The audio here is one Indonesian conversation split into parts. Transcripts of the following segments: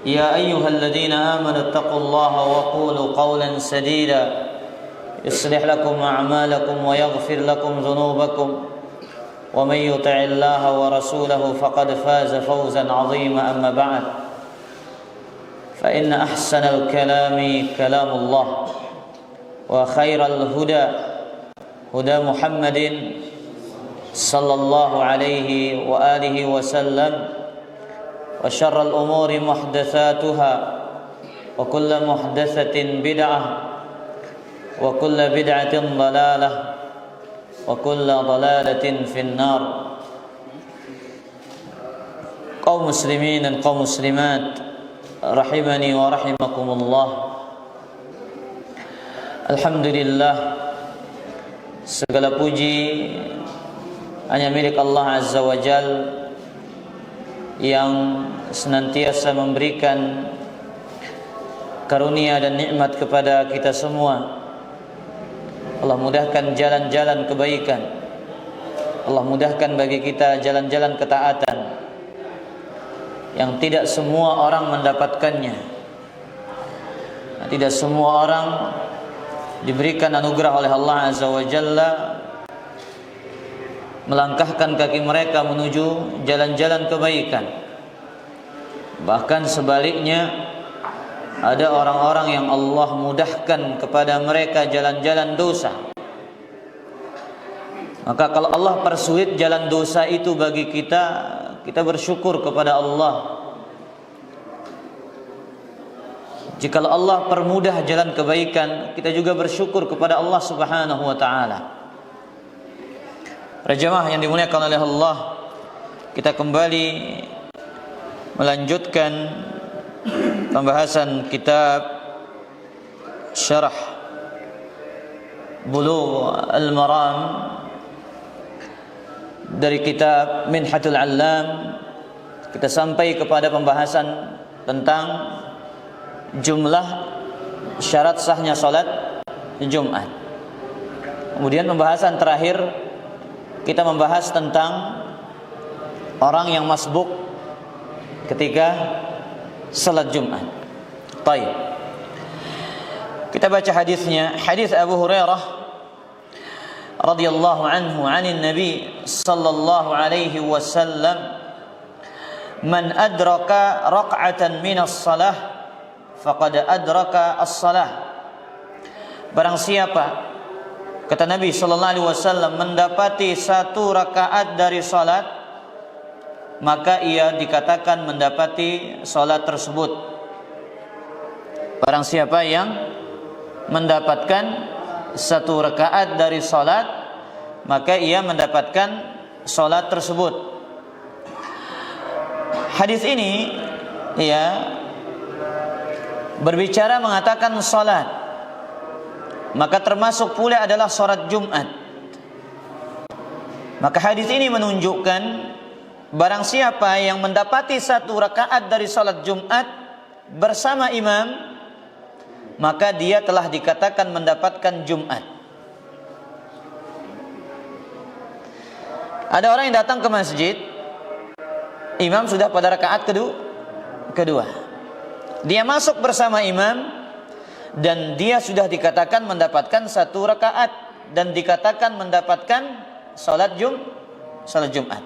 يا أيها الذين آمنوا اتقوا الله وقولوا قولا سديدا يصلح لكم أعمالكم ويغفر لكم ذنوبكم ومن يطع الله ورسوله فقد فاز فوزا عظيما. أما بعد فإن أحسن الكلام كلام الله وخير الهدى هدى محمد صلى الله عليه وآله وسلم وشر الأمور محدثاتها وكل محدثة بدعة وكل بدعة ضلالة وكل ضلالة في النار. Kaum muslimin dan kaum muslimat rahimani wa rahimakumullah. Alhamdulillah, segala puji hanya milik Allah Azza wa Jal yang senantiasa memberikan karunia dan nikmat kepada kita semua. Allah mudahkan jalan-jalan kebaikan, Allah mudahkan bagi kita jalan-jalan ketaatan yang tidak semua orang mendapatkannya. Tidak semua orang diberikan anugerah oleh Allah Azza wa Jalla melangkahkan kaki mereka menuju jalan-jalan kebaikan. Bahkan sebaliknya, ada orang-orang yang Allah mudahkan kepada mereka jalan-jalan dosa. Maka kalau Allah persulit jalan dosa itu bagi kita, kita bersyukur kepada Allah. Jika Allah permudah jalan kebaikan, kita juga bersyukur kepada Allah Subhanahu wa ta'ala. Para jemaah yang dimuliakan oleh Allah, kita kembali melanjutkan pembahasan kitab Syarah Bulugh Al-Maram dari kitab Minhatul Allam. Kita sampai kepada pembahasan tentang jumlah syarat sahnya salat Jumat. Kemudian pembahasan terakhir kita membahas tentang orang yang masbuk ketika salat Jumat. Baik. Kita baca hadisnya. Hadis Abu Hurairah radhiyallahu anhu 'anil Nabi sallallahu alaihi wasallam, "Man adraka raq'atan minas shalah faqad adraka as-shalah." Barang siapa, kata Nabi sallallahu alaihi wasallam, mendapati satu rakaat dari salat, maka ia dikatakan mendapati salat tersebut. Barang siapa yang mendapatkan satu rakaat dari salat, maka ia mendapatkan salat tersebut. Hadis ini berbicara mengatakan salat, maka termasuk pula adalah salat Jumat. Maka hadis ini menunjukkan barang siapa yang mendapati satu rakaat dari salat Jumat bersama imam, maka dia telah dikatakan mendapatkan Jumat. Ada orang yang datang ke masjid, imam sudah pada rakaat kedua. Dia masuk bersama imam dan dia sudah dikatakan mendapatkan satu rakaat dan dikatakan mendapatkan salat Jumat.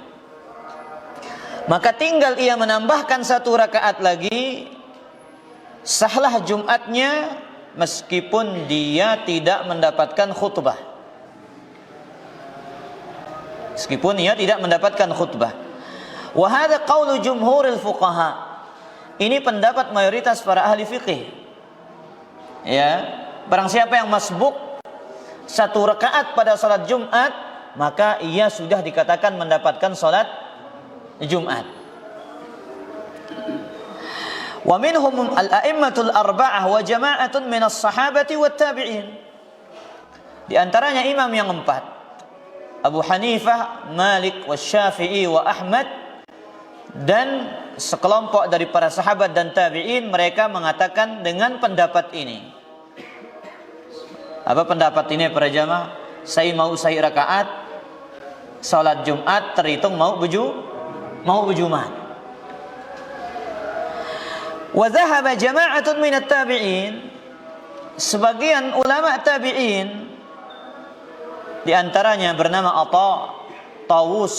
Maka tinggal ia menambahkan satu rakaat lagi, sahlah Jumatnya meskipun dia tidak mendapatkan khutbah. Meskipun ia tidak mendapatkan khutbah. Wa hadza qaulu jumhuril fuqaha. Ini pendapat mayoritas para ahli fikih. Ya, barang siapa yang masbuk satu rakaat pada salat Jumat, maka ia sudah dikatakan mendapatkan salat Jumat. Wa minhum al-a'immatul arba'ah wa jama'atun minas sahabati wat tabi'in. Di antaranya imam yang empat, Abu Hanifah, Malik, Syafi'i wa Ahmad, dan sekelompok dari para sahabat dan tabi'in, mereka mengatakan dengan pendapat ini. Apa pendapat ini para jamaah? Saya mau rakaat salat Jumat terhitung mau berjumat. Wa dhahaba jama'atun minat tabi'in, sebagian ulama tabi'in di antaranya bernama Atha, Tawus,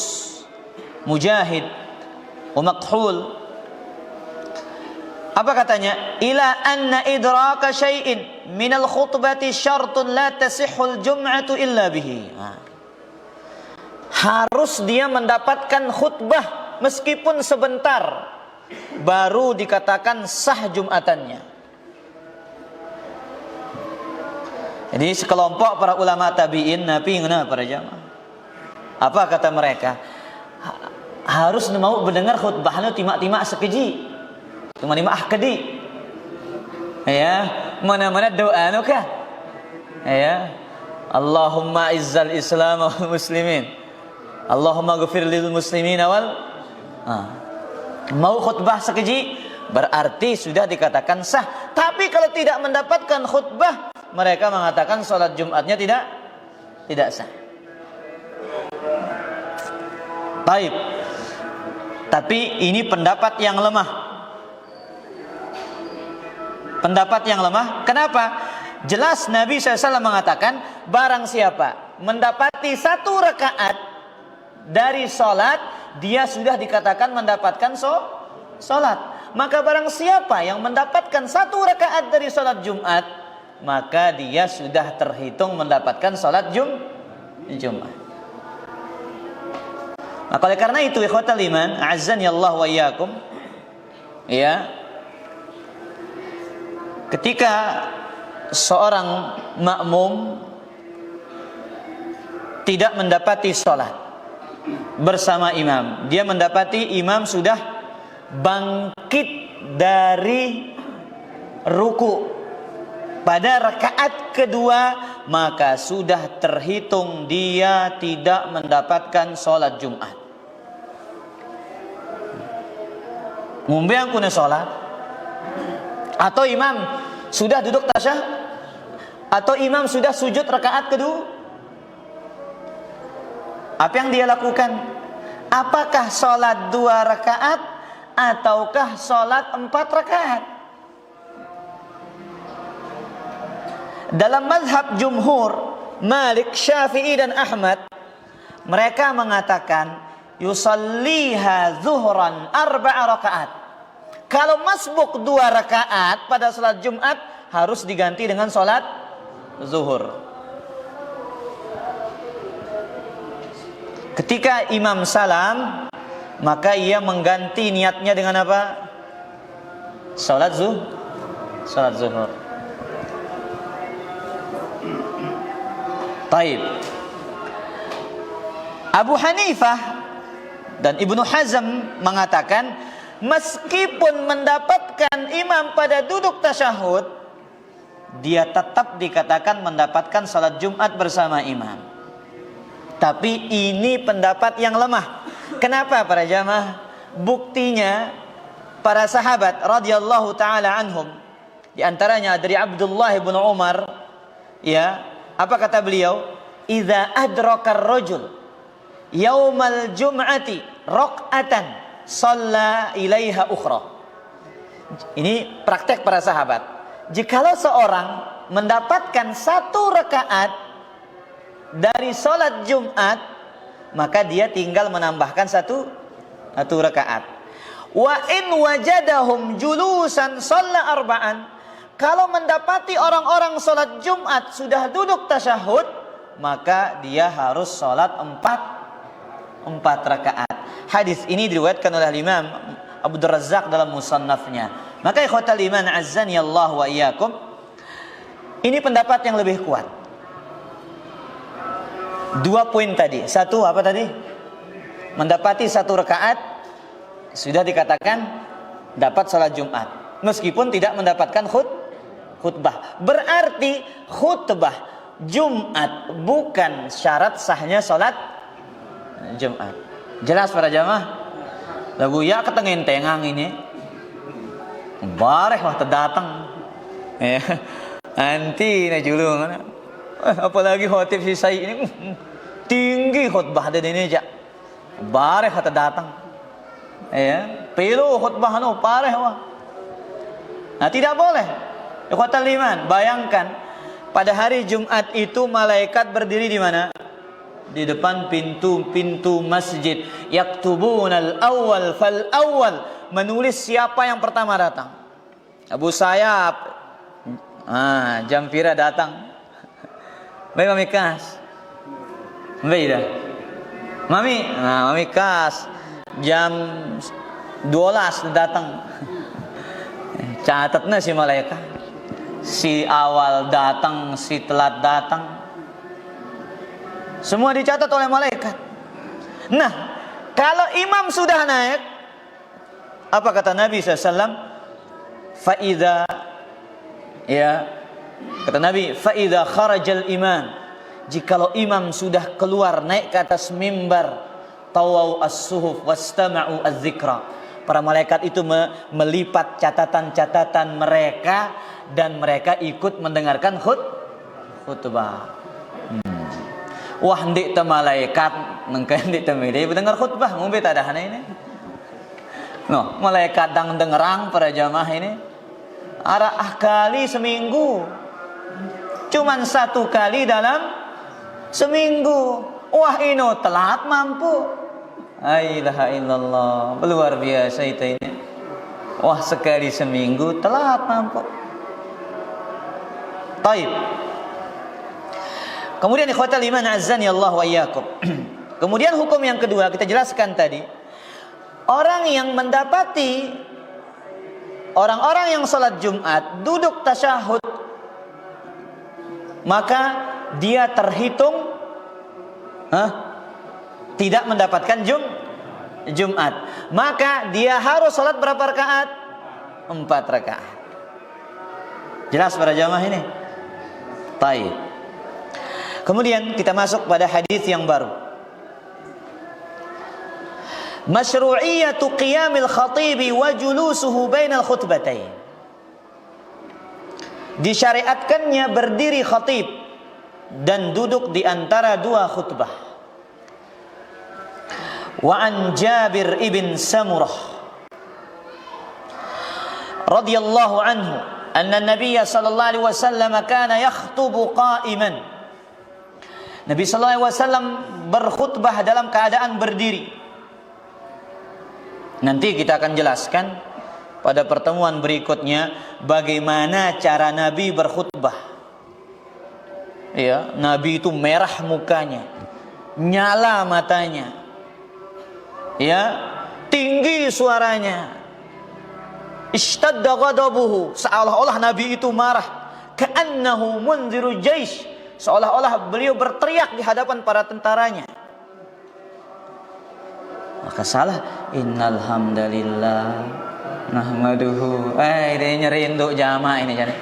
Mujahid, wa Makhul. Apa katanya? Ila anna idraka syai'in minal khutbati syartun la tasihhul jum'atu illa bihi. Harus dia mendapatkan khutbah meskipun sebentar baru dikatakan sah Jumatannya. Jadi sekelompok para ulama tabi'in nabi ngena para jamaah. Apa kata mereka? Harus mau mendengar khutbahnya timak-timak sekeji. Timak-timak kedi. Ya, mana-mana doa nuka. Ya. Allahumma izzal Islam wal muslimin. Allahumma ghfir lil muslimin wal mau khutbah sekeji berarti sudah dikatakan sah. Tapi kalau tidak mendapatkan khutbah, mereka mengatakan sholat Jumatnya tidak sah. Baik. Tapi ini pendapat yang lemah. Pendapat yang lemah. Kenapa? Jelas Nabi SAW mengatakan barang siapa mendapati satu rakaat dari sholat, dia sudah dikatakan mendapatkan sholat. Maka barang siapa yang mendapatkan satu rakaat dari sholat Jumat, maka dia sudah terhitung mendapatkan sholat Jumat. Maka oleh karena itu ikhwatal iman, a'azzani Allah wa iyyakum, ya, ketika seorang makmum tidak mendapati sholat bersama imam, dia mendapati imam sudah bangkit dari ruku pada rakaat kedua, maka sudah terhitung dia tidak mendapatkan sholat Jumat. Mumbiang kuna sholat, atau imam sudah duduk tasyahud, atau imam sudah sujud rakaat kedua, apa yang dia lakukan? Apakah sholat 2 rakaat ataukah sholat 4 rakaat? Dalam mazhab jumhur Malik, Syafi'i dan Ahmad, mereka mengatakan yusalliha zuhran 4 rakaat. Kalau masbuk 2 rakaat pada sholat Jumat, harus diganti dengan sholat zuhur. Ketika imam salam, maka ia mengganti niatnya dengan apa? Sholat zuhur. Taib. Abu Hanifah dan Ibnu Hazm mengatakan, meskipun mendapatkan imam pada duduk tasyahud, dia tetap dikatakan mendapatkan salat Jumat bersama imam. Tapi ini pendapat yang lemah. Kenapa para jamaah? Buktinya para sahabat radhiyallahu taala anhum, di antaranya dari Abdullah bin Umar, ya, apa kata beliau? Idza adraka ar-rajul yaumal jum'ati raq'atan shalla ilaiha ukhra. Ini praktek para sahabat. Jikalau seorang mendapatkan 1 rakaat dari sholat Jumat, maka dia tinggal menambahkan satu rakaat. Wa in wajadahum julusan shalla arba'an. Kalau mendapati orang-orang sholat Jumat sudah duduk tasyahud, maka dia harus sholat 4 rakaat. Hadis ini diriwayatkan oleh Imam Abdul Razzaq dalam musannafnya. Maka ikhwatal iman, azzani Allah wa iyyakum, ini pendapat yang lebih kuat. 2 poin tadi. 1 apa tadi? Mendapati 1 rakaat sudah dikatakan dapat sholat Jumat, meskipun tidak mendapatkan khutbah. Berarti khutbah Jumat bukan syarat sahnya sholat Jumat. Jelas para jamaah? Lagu ya ketengen tengang ini bareh wah terdatang, anti na julung, apalagi khotib si Said ini tinggi khutbah dari ini aja, bareh terdatang, pero khutbah no pareh wah. Nah, tidak boleh. Ikhwatal iman, bayangkan pada hari Jumat itu malaikat berdiri di mana? Di depan pintu-pintu masjid. Yaktubunal awwal fal awwal, menulis siapa yang pertama datang. Abu Sayyaf, jam pira datang. Baik Mami Kas. Baik dah. Mami Kas jam 12 datang. Catatnya si malaikat. Si awal datang, si telat datang. Semua dicatat oleh malaikat. Nah, kalau imam sudah naik, apa kata Nabi SAW? Fa'idha, ya, kata Nabi, fa'idha kharajal imam, jikalau imam sudah keluar naik ke atas mimbar, tawau as-suhuf wastama'u az-zikra, para malaikat itu melipat catatan-catatan mereka dan mereka ikut mendengarkan khutbah. Wah, hendik te malaikat nengke hendik te mede mendengar khutbah, ngombe tak ada ini. No, malaikat dang dengerang para jamaah ini. Arah kali seminggu. Cuman 1 kali dalam seminggu. Wah, ino telat mampu. La ilaha illallah. Luar biasa itu ini. Wah, sekali seminggu telat mampu. Taib. Kemudian ikhwatal iman azzani Allah wa iyyakum. Kemudian hukum yang kedua kita jelaskan tadi. Orang yang mendapati orang-orang yang sholat Jumat duduk tasyahud, maka dia terhitung tidak mendapatkan Jumat. Maka dia harus sholat berapa rakaat? 4 rakaat. Jelas para jamaah ini? Baik. Kemudian kita masuk pada hadis yang baru. Masyru'iyatu qiyamil khatibi wa julusuhu bainal khutbatain. Disyariatkannya berdiri khatib dan duduk di antara 2 khutbah. Wa an Jabir ibn Samurah radhiyallahu anhu anna an-nabiy sallallahu alaihi wasallam kana yakhutubu qa'iman. Nabi sallallahu alaihi wasallam berkhutbah dalam keadaan berdiri. Nanti kita akan jelaskan pada pertemuan berikutnya bagaimana cara Nabi berkhutbah. Ya, Nabi itu merah mukanya, nyala matanya. Ya, tinggi suaranya. Ishtadda ghadabuhu, seolah-olah Nabi itu marah. Ka'annahu munziru jaish, seolah-olah beliau berteriak di hadapan para tentaranya. Maka salah, innal hamdalillah nahmaduhu. Dia nyeriin untuk jamaah ini jadi.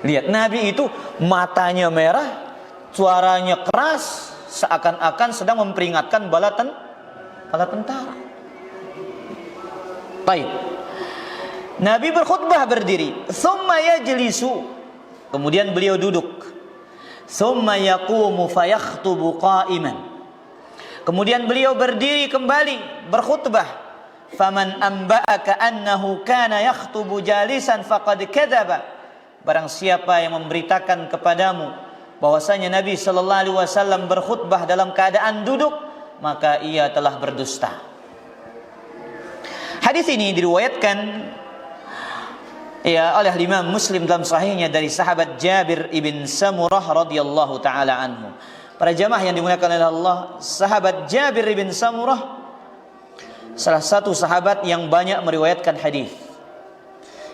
Lihat, Nabi itu matanya merah, suaranya keras, seakan-akan sedang memperingatkan bala tentara. Baik. Nabi berkhutbah berdiri, thumma yajlisu, kemudian beliau duduk, thumma yaqumu fayakhtubu qa'iman, kemudian beliau berdiri kembali berkhutbah, faman amba'aka annahu kana yakhtubu jalisan faqad kadzaba, barang siapa yang memberitakan kepadamu bahwasanya Nabi sallallahu alaihi wasallam berkhutbah dalam keadaan duduk, maka ia telah berdusta. Hadis ini diriwayatkan oleh Imam Muslim dalam sahihnya dari sahabat Jabir ibn Samurah radhiyallahu taala anhu. Para jamaah yang dimuliakan oleh Allah, sahabat Jabir ibn Samurah salah satu sahabat yang banyak meriwayatkan hadis.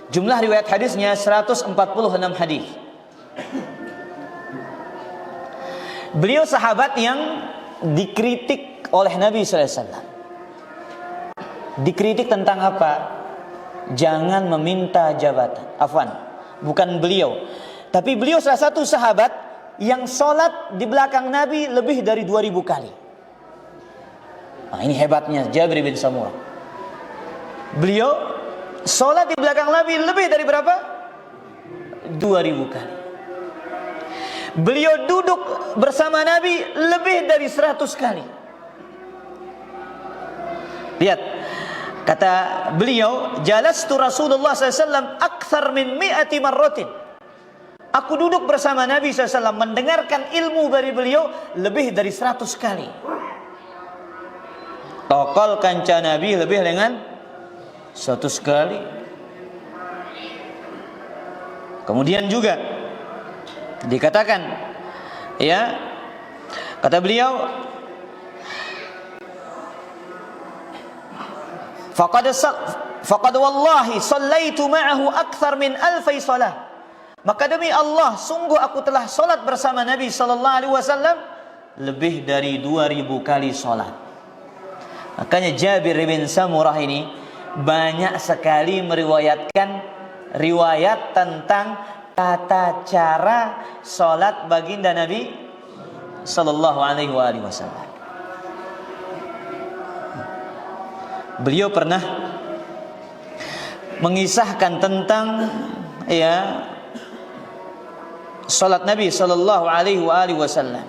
Jumlah riwayat hadisnya 146 hadis. Beliau sahabat yang dikritik oleh Nabi sallallahu alaihi wasallam. Dikritik tentang apa? Jangan meminta jabatan. Afwan, bukan beliau, tapi beliau salah satu sahabat yang sholat di belakang Nabi lebih dari 2000 kali. Nah, ini hebatnya Jabir bin Samurah. Beliau sholat di belakang Nabi lebih dari berapa? 2000 kali. Beliau duduk bersama Nabi lebih dari 100 kali. Lihat, kata beliau, jalastu Rasulullah SAW akthar min mi'ati marratin. Aku duduk bersama Nabi SAW mendengarkan ilmu dari beliau lebih dari 100 kali. Tokol kanca Nabi lebih dengan 100 kali. Kemudian juga dikatakan, ya, kata beliau, faqad wallahi sallaitu ma'ahu akthar min alfi salah. Maka demi Allah, sungguh aku telah solat bersama Nabi sallallahu alaihi wasallam lebih dari 2000 kali solat. Makanya Jabir bin Samurah ini banyak sekali meriwayatkan riwayat tentang tata cara solat baginda Nabi sallallahu alaihi wasallam. Beliau pernah mengisahkan tentang, ya, salat Nabi sallallahu alaihi wasallam.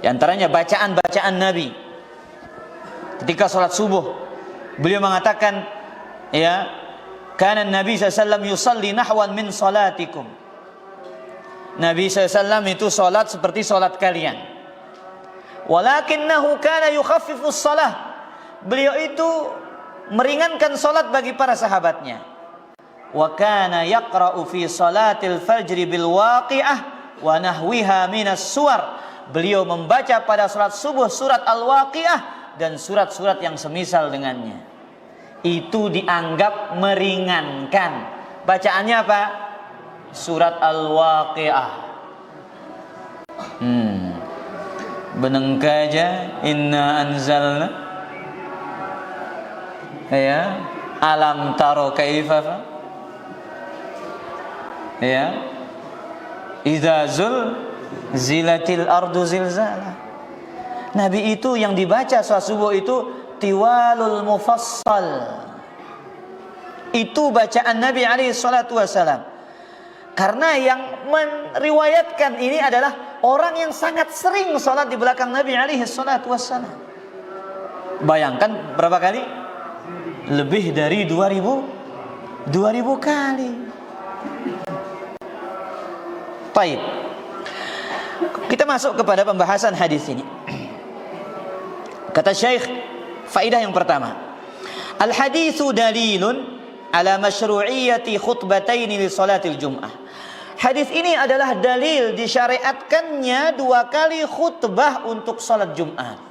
Di antaranya bacaan-bacaan Nabi ketika salat subuh. Beliau mengatakan, ya, kana Nabi sallallahu alaihi wasallam yusalli nahwan min salatikum. Nabi sallallahu alaihi wasallam itu salat seperti salat kalian. Walakinnahu kana yukhaffifu as-salah. Beliau itu meringankan salat bagi para sahabatnya. Wa kana yaqra'u fi salatil fajri bil waqi'ah wa nahwiha minas suwar. Beliau membaca pada salat subuh surat Al-Waqi'ah dan surat-surat yang semisal dengannya. Itu dianggap meringankan. Bacaannya apa? Surat Al-Waqi'ah. Benengkaja inna anzalna, ya, alam taro kaifa, ya, idza zilatil ardu zilzala. Nabi itu yang dibaca salat subuh itu tiwalul mufassal. Itu bacaan Nabi alaihi salatu wasalam. Karena yang meriwayatkan ini adalah orang yang sangat sering salat di belakang Nabi alaihi salatu wasalam. Bayangkan berapa kali? Lebih dari 2000 kali. Baik. Kita masuk kepada pembahasan hadis ini. Kata Syekh, faedah yang pertama, al-haditsu dalilun ala masyru'iyyati khutbataini li salatil jum'ah. Hadis ini adalah dalil disyariatkannya 2 kali khutbah untuk salat Jumat.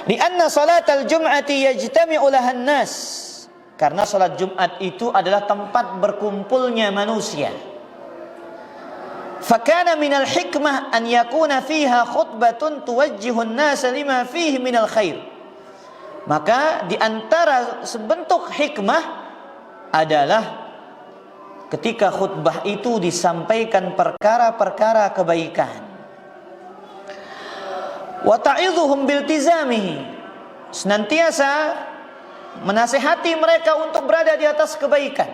Lianna salatal jum'ati yajtami'u lahan nas. Karena salat Jumat itu adalah tempat berkumpulnya manusia. Fakana minal hikmah an yakuna fiha khutbatun tuwajjihun nas lima fihi minal khair. Maka di antara sebentuk hikmah adalah ketika khutbah itu disampaikan perkara-perkara kebaikan. Wa ta'idhuhum biltizamihi. Senantiasa menasihati mereka untuk berada di atas kebaikan.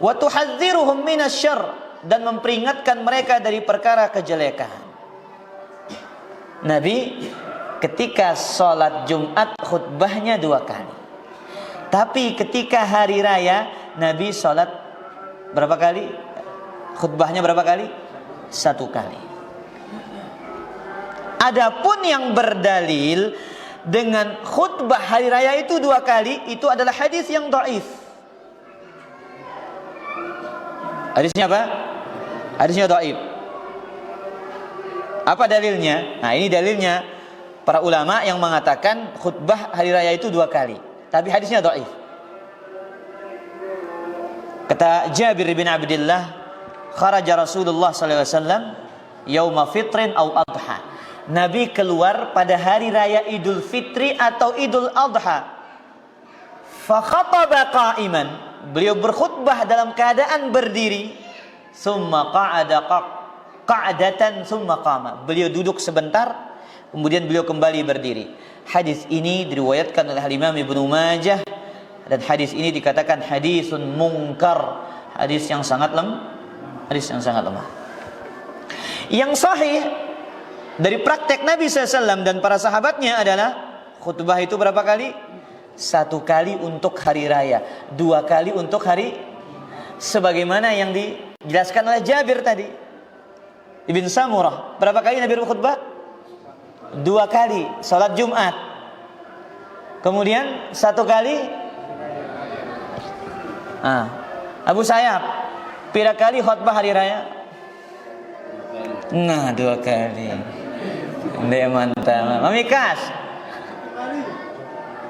Wa tuhadziruhum minasyarr, dan memperingatkan mereka dari perkara kejelekan. Nabi ketika sholat Jumat khutbahnya 2 kali. Tapi ketika hari raya Nabi sholat berapa kali? Khutbahnya berapa kali? 1 kali. Adapun yang berdalil dengan khutbah hari raya itu 2 kali, itu adalah hadis yang dhaif. Hadisnya apa? Hadisnya dhaif. Apa dalilnya? Nah, ini dalilnya para ulama yang mengatakan khutbah hari raya itu 2 kali, tapi hadisnya dhaif. Kata Jabir bin Abdullah, kharaja Rasulullah sallallahu alaihi wasallam yauma fitrin aw adha. Nabi keluar pada hari raya Idul Fitri atau Idul Adha. Fa khataba qa'iman. Beliau berkhutbah dalam keadaan berdiri. Summa qa'adatan summa qama. Beliau duduk sebentar, kemudian beliau kembali berdiri. Hadis ini diriwayatkan oleh Imam Ibnu Majah, dan hadis ini dikatakan hadisun munkar, hadis yang sangat lemah. Yang sahih Dari praktek Nabi SAW dan para sahabatnya adalah khutbah itu berapa kali? 1 kali untuk hari raya, 2 kali untuk hari, sebagaimana yang dijelaskan oleh Jabir tadi Ibn Samurah. Berapa kali Nabi berkhutbah? 2 kali salat Jumat. Kemudian 1 kali Abu Sayyaf, pira kali khutbah hari raya? Nah, 2 kali. Dia mantap. Mamikas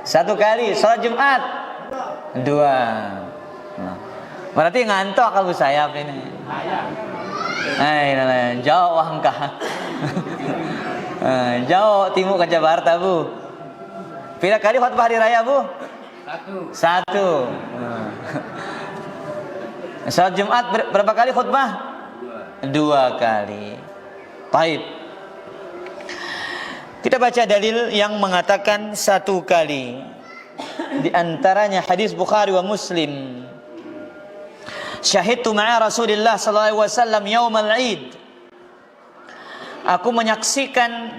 1 kali salat Jumat 2. Nah, berarti ngantok Abu Sayyaf ini. Jauh angka. Jauh timur ke Jakarta, Bu. Pira kali khutbah hari raya, Bu? 1. Salat Jumat berapa kali khutbah? 2 kali. Baik. Kita baca dalil yang mengatakan 1 kali. Di antaranya hadis Bukhari wa Muslim. Syahidtu ma'a Rasulillah sallallahu alaihi wasallam yaumal Eid. Aku menyaksikan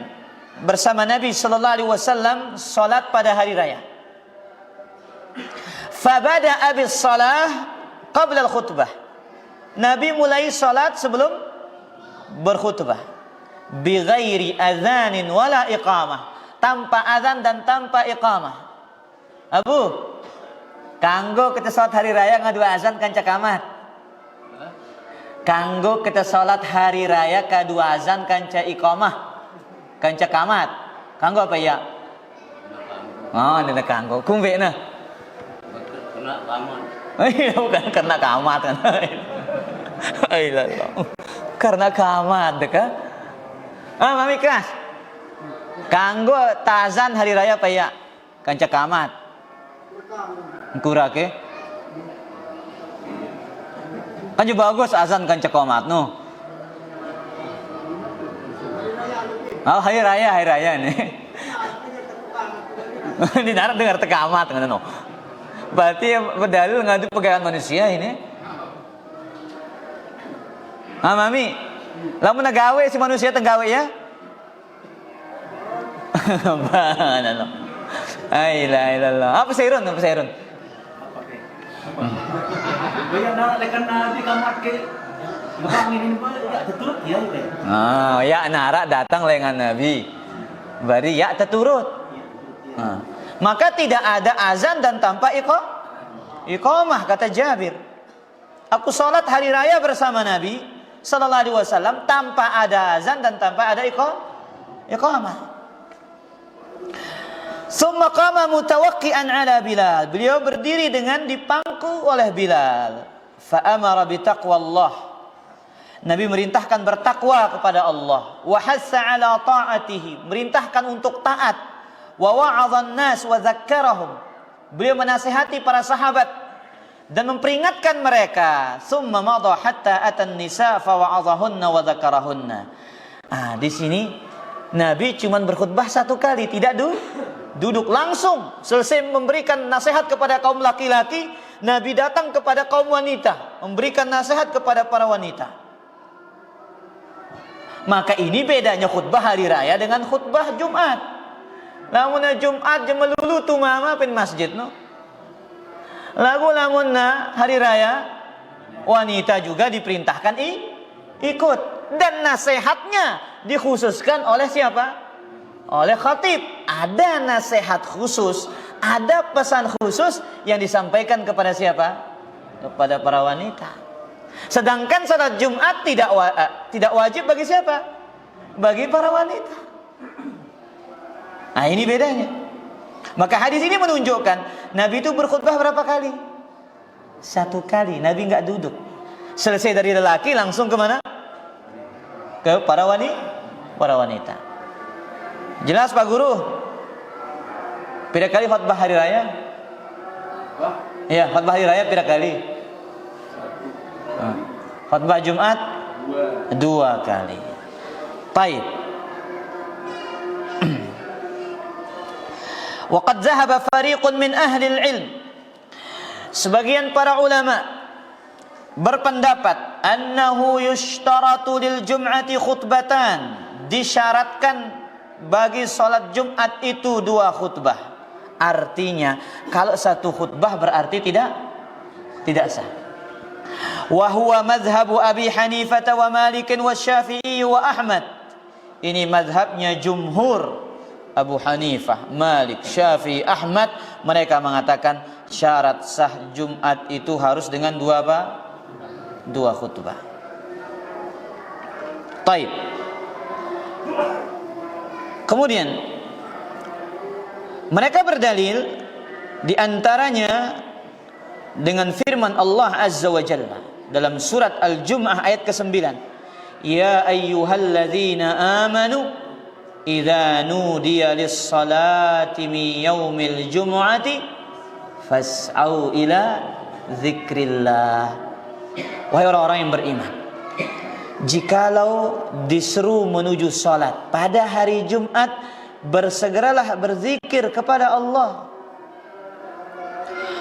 bersama Nabi sallallahu alaihi wasallam salat pada hari raya. Fabada'a bis salah qabla al-khutbah. Nabi mulai salat sebelum berkhutbah. Bighairi adzanin wala iqamah, tanpa azan dan tanpa iqamah. Abu, kanggo kita salat hari raya ngadu azan kanca kamat. Kanggo kita salat hari raya kadu azan kanca iqamah, kanca kamat. Kanggo apa ya? Oh, ini kanggo. Kumbe na. Kena kamat. Bukan kena kamat kan. Karena kamat deka. Mami kelas. Kanggo tazan hari raya apa ya? Kanca kamat. Kurake. Kan juga bagus azan kanca kamat no. Oh, hari raya nih. Di darat dengar tekamat kan no. Berarti berdalil ngadu pegangan manusia ini. Mami, lamun nagawe si manusia tenggawe ya? Mana lo? Ailah. Apa sirun? Ya nara datang lengan Nabi. Bari ya terturut. Maka tidak ada azan dan tanpa iqamah kata Jabir. Aku salat hari raya bersama Nabi sallallahu alaihi wasallam tanpa ada azan dan tanpa ada iqamah. Summa qama mutawakki'an ala Bilal. Beliau berdiri dengan dipangku oleh Bilal. Fa amara bi taqwallah. Nabi merintahkan bertakwa kepada Allah. Wa hassa ala ta'atihi. Merintahkan untuk taat. Wa wa'adhan nas wa dzakkarahum. Beliau menasihati para sahabat dan memperingatkan mereka. Summa madha hatta atan nisa fa wa'adhahunna wa dzakarahunna. Di sini Nabi cuma berkhutbah 1 kali, tidak duduk langsung. Selesai memberikan nasihat kepada kaum laki-laki, Nabi datang kepada kaum wanita, memberikan nasihat kepada para wanita. Maka ini bedanya khutbah hari raya dengan khutbah Jumat. Lamunna Jumat jemelulu tu mama pin masjid no. Lamunna hari raya wanita juga diperintahkan ikut, dan nasihatnya dikhususkan oleh siapa? Oleh khatib. Ada nasihat khusus, ada pesan khusus yang disampaikan kepada siapa? Kepada para wanita. Sedangkan salat Jumat tidak wajib bagi siapa? Bagi para wanita. Ini bedanya. Maka hadis ini menunjukkan Nabi itu berkhutbah berapa kali? 1 kali. Nabi nggak duduk. Selesai dari lelaki langsung kemana? Ke para wanita. Jelas Pak Guru? Pira kali khutbah hari raya? Ya, khutbah hari raya pira kali? Khutbah Jumat 2 kali. Baik. Wa qad dhahaba fariqun min ahli al-ilm. Sebagian para ulama berpendapat annahu yushtaratu lil jum'ati khutbatan, disyaratkan bagi sholat Jumat itu 2 khutbah. Artinya kalau 1 khutbah berarti tidak sah. Wa huwa madhhabu Abi Hanifah wa Malik wa Syafi'i wa Ahmad. Ini madhabnya jumhur, Abu Hanifah, Malik, Syafi'i, Ahmad. Mereka mengatakan syarat sah Jumat itu harus dengan 2 apa? 2 khutbah. Taib. Kemudian mereka berdalil di antaranya dengan firman Allah Azza wa Jalla dalam surat Al-Jum'ah ayat ke-9. Ya ayyuhalladzina amanu idza nudiya lis-salati min yaumil jum'ati fas'au ila dzikrillah. Wahai orang-orang yang beriman, jikalau diseru menuju salat pada hari Jumat, bersegeralah berzikir kepada Allah.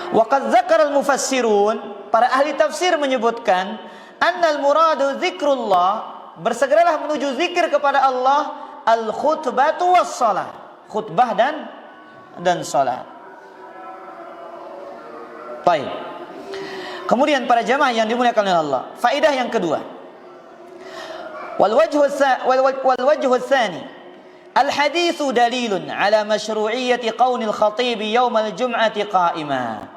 Wa qad dzakara al-mufassirun, para ahli tafsir menyebutkan, annal muradu zikrullah, bersegeralah menuju zikir kepada Allah, al-khutbatu was-shalah, khutbah dan salat. Baik. Kemudian para jamaah yang dimuliakan oleh Allah, faedah yang kedua. Wal wajhu tsani, al haditsu dalilun ala masyru'iyyati qaulil khatib yaum al jum'ati qa'ima.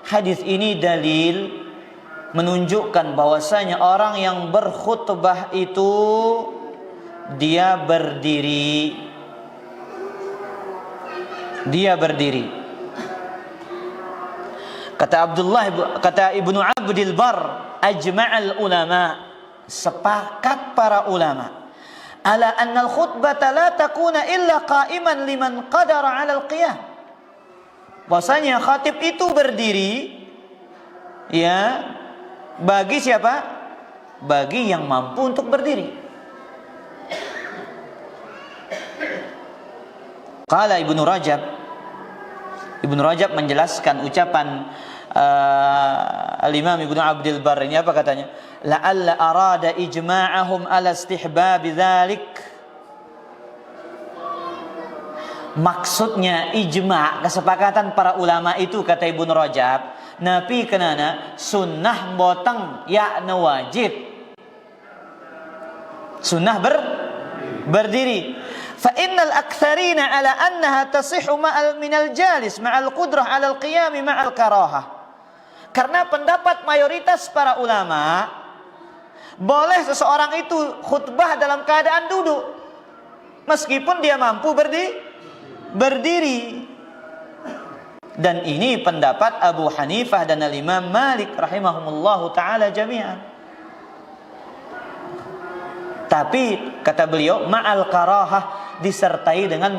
Hadis ini dalil menunjukkan bahwasanya orang yang berkhutbah itu dia berdiri. Kata Ibnu Abdul Bar, ajma'al ulama, sepakat para ulama, ala anna al-khutbata la takuna illa qa'iman liman qadara 'ala al-qiyam. Bahwasanya khatib itu berdiri ya bagi siapa? Bagi yang mampu untuk berdiri. Qala Ibnu Rajab menjelaskan ucapan Al-Imam Ibnu Abdul Bar ini, apa katanya? La'alla arada ijma'ahum ala istihbab dzalik. Maksudnya ijma', kesepakatan para ulama itu, kata Ibnu Rajab, napi kenana sunnah botang yakna wajib. Sunnah berdiri. Fa innal aktsarina ala annaha tasihhu ma'al minal jalis ma'al qudrah 'ala al-qiyam ma'al karahah. Karena pendapat mayoritas para ulama, boleh seseorang itu khutbah dalam keadaan duduk meskipun dia mampu berdiri. Dan ini pendapat Abu Hanifah dan Al-Imam Malik rahimahumullahu taala jami'an. Tapi kata beliau ma'al karahah, disertai dengan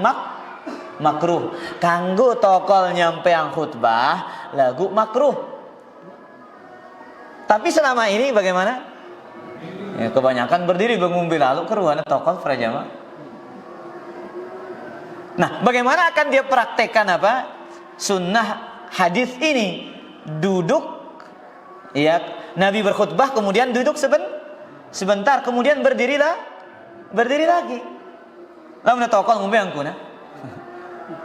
makruh. Kanggo tokol nyampe yang khutbah lagu makruh. Tapi selama ini bagaimana? Ya, kebanyakan berdiri bengumbil lalu keruana tokol prajama. Nah, bagaimana akan dia praktekkan apa? Sunnah hadis ini, duduk ya, Nabi berkhutbah kemudian duduk sebentar kemudian berdiri lagi. Lamun tokol ngumbe angkuna.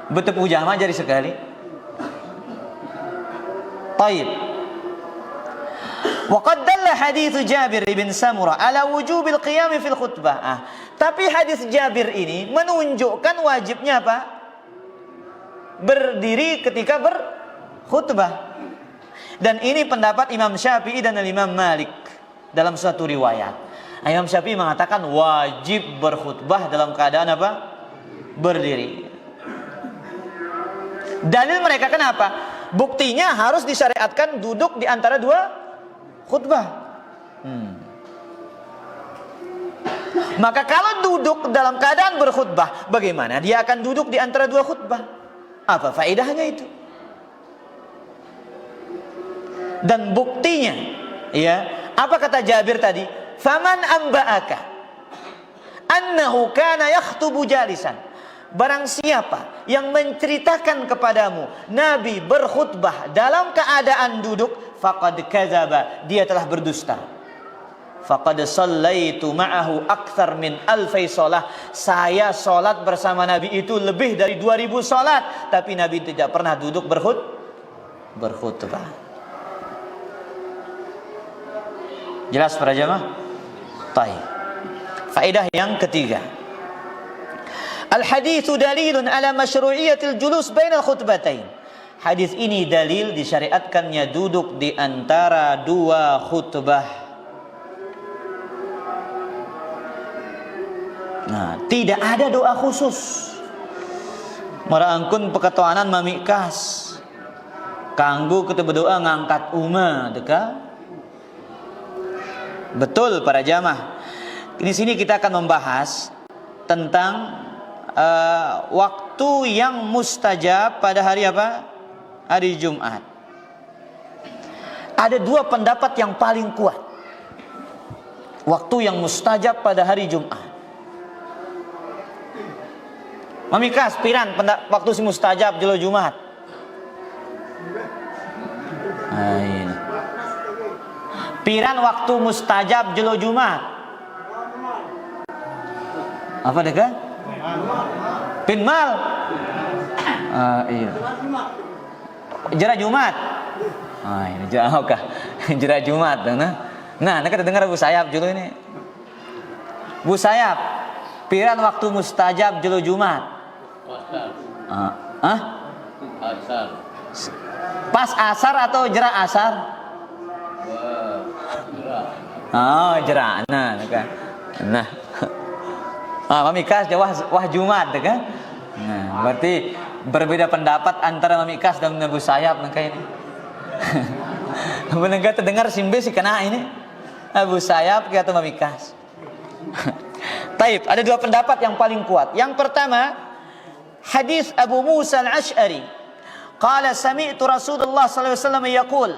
Betepu jama jadi sekali. Taib. Wa qad dalla hadits Jabir bin Samurah ala wujubil qiyam fil khutbah. Tapi hadis Jabir ini menunjukkan wajibnya apa? Berdiri ketika berkhutbah. Dan ini pendapat Imam Syafi'i dan Imam Malik dalam suatu riwayat. Imam Syafi'i mengatakan wajib berkhutbah dalam keadaan apa? Berdiri. Dalil mereka kenapa? Buktinya harus disyariatkan duduk di antara 2 khutbah. Maka kalau duduk dalam keadaan berkhutbah, bagaimana dia akan duduk di antara 2 khutbah? Apa faedahnya itu? Dan buktinya, ya, apa kata Jabir tadi? Faman amba'aka annahu kana yakhtubu jalisan. Barang siapa yang menceritakan kepadamu Nabi berkhutbah dalam keadaan duduk, faqad kadzaba, dia telah berdusta. faqad shallaitu ma'ahu akthar min alfi shalah. Saya salat bersama Nabi itu lebih dari 2000 salat, tapi Nabi tidak pernah duduk berkhutbah. Jelas para jamaah? Baik. Faedah yang ketiga. Al-haditsu dalilun ala masyru'iyyatil julus bainal khutbatain. Hadis ini dalil disyariatkannya duduk di antara dua khutbah. Nah, tidak ada doa khusus. Maraangkun peketoanan mamikas. Kanggo kita berdoa ngangkat umma, deka. Betul para jamaah. Di sini kita akan membahas tentang waktu yang mustajab pada hari apa? Hari Jumat. Ada dua pendapat yang paling kuat. Waktu yang mustajab pada hari Jumat. Mamikas piran waktu si mustajab jelo Jumat. Ini. Piran waktu mustajab jelo Jumat. Apa deka? Pinmal. Iya. Jera Jumat. Ini jauh kah? Jera Jumat, nah, kita dengar Bu Sayap dulu ini. Bu Sayap, piran waktu mustajab jelo Jumat. Asar. Pas asar atau jera asar? Oh, jera. Nah. Mamikas wah Jumat kan? Nah, berarti berbeda pendapat antara Mamikas dan Abu Sayap kayak ini. Benar terdengar simbe sih kena ini. Abu Sayap atau Mamikas. Taib, ada dua pendapat yang paling kuat. Yang pertama, hadis Abu Musa al-Ash'ari. Qala sami'tu Rasulullah sallallahu alaihi wasallam yaqul,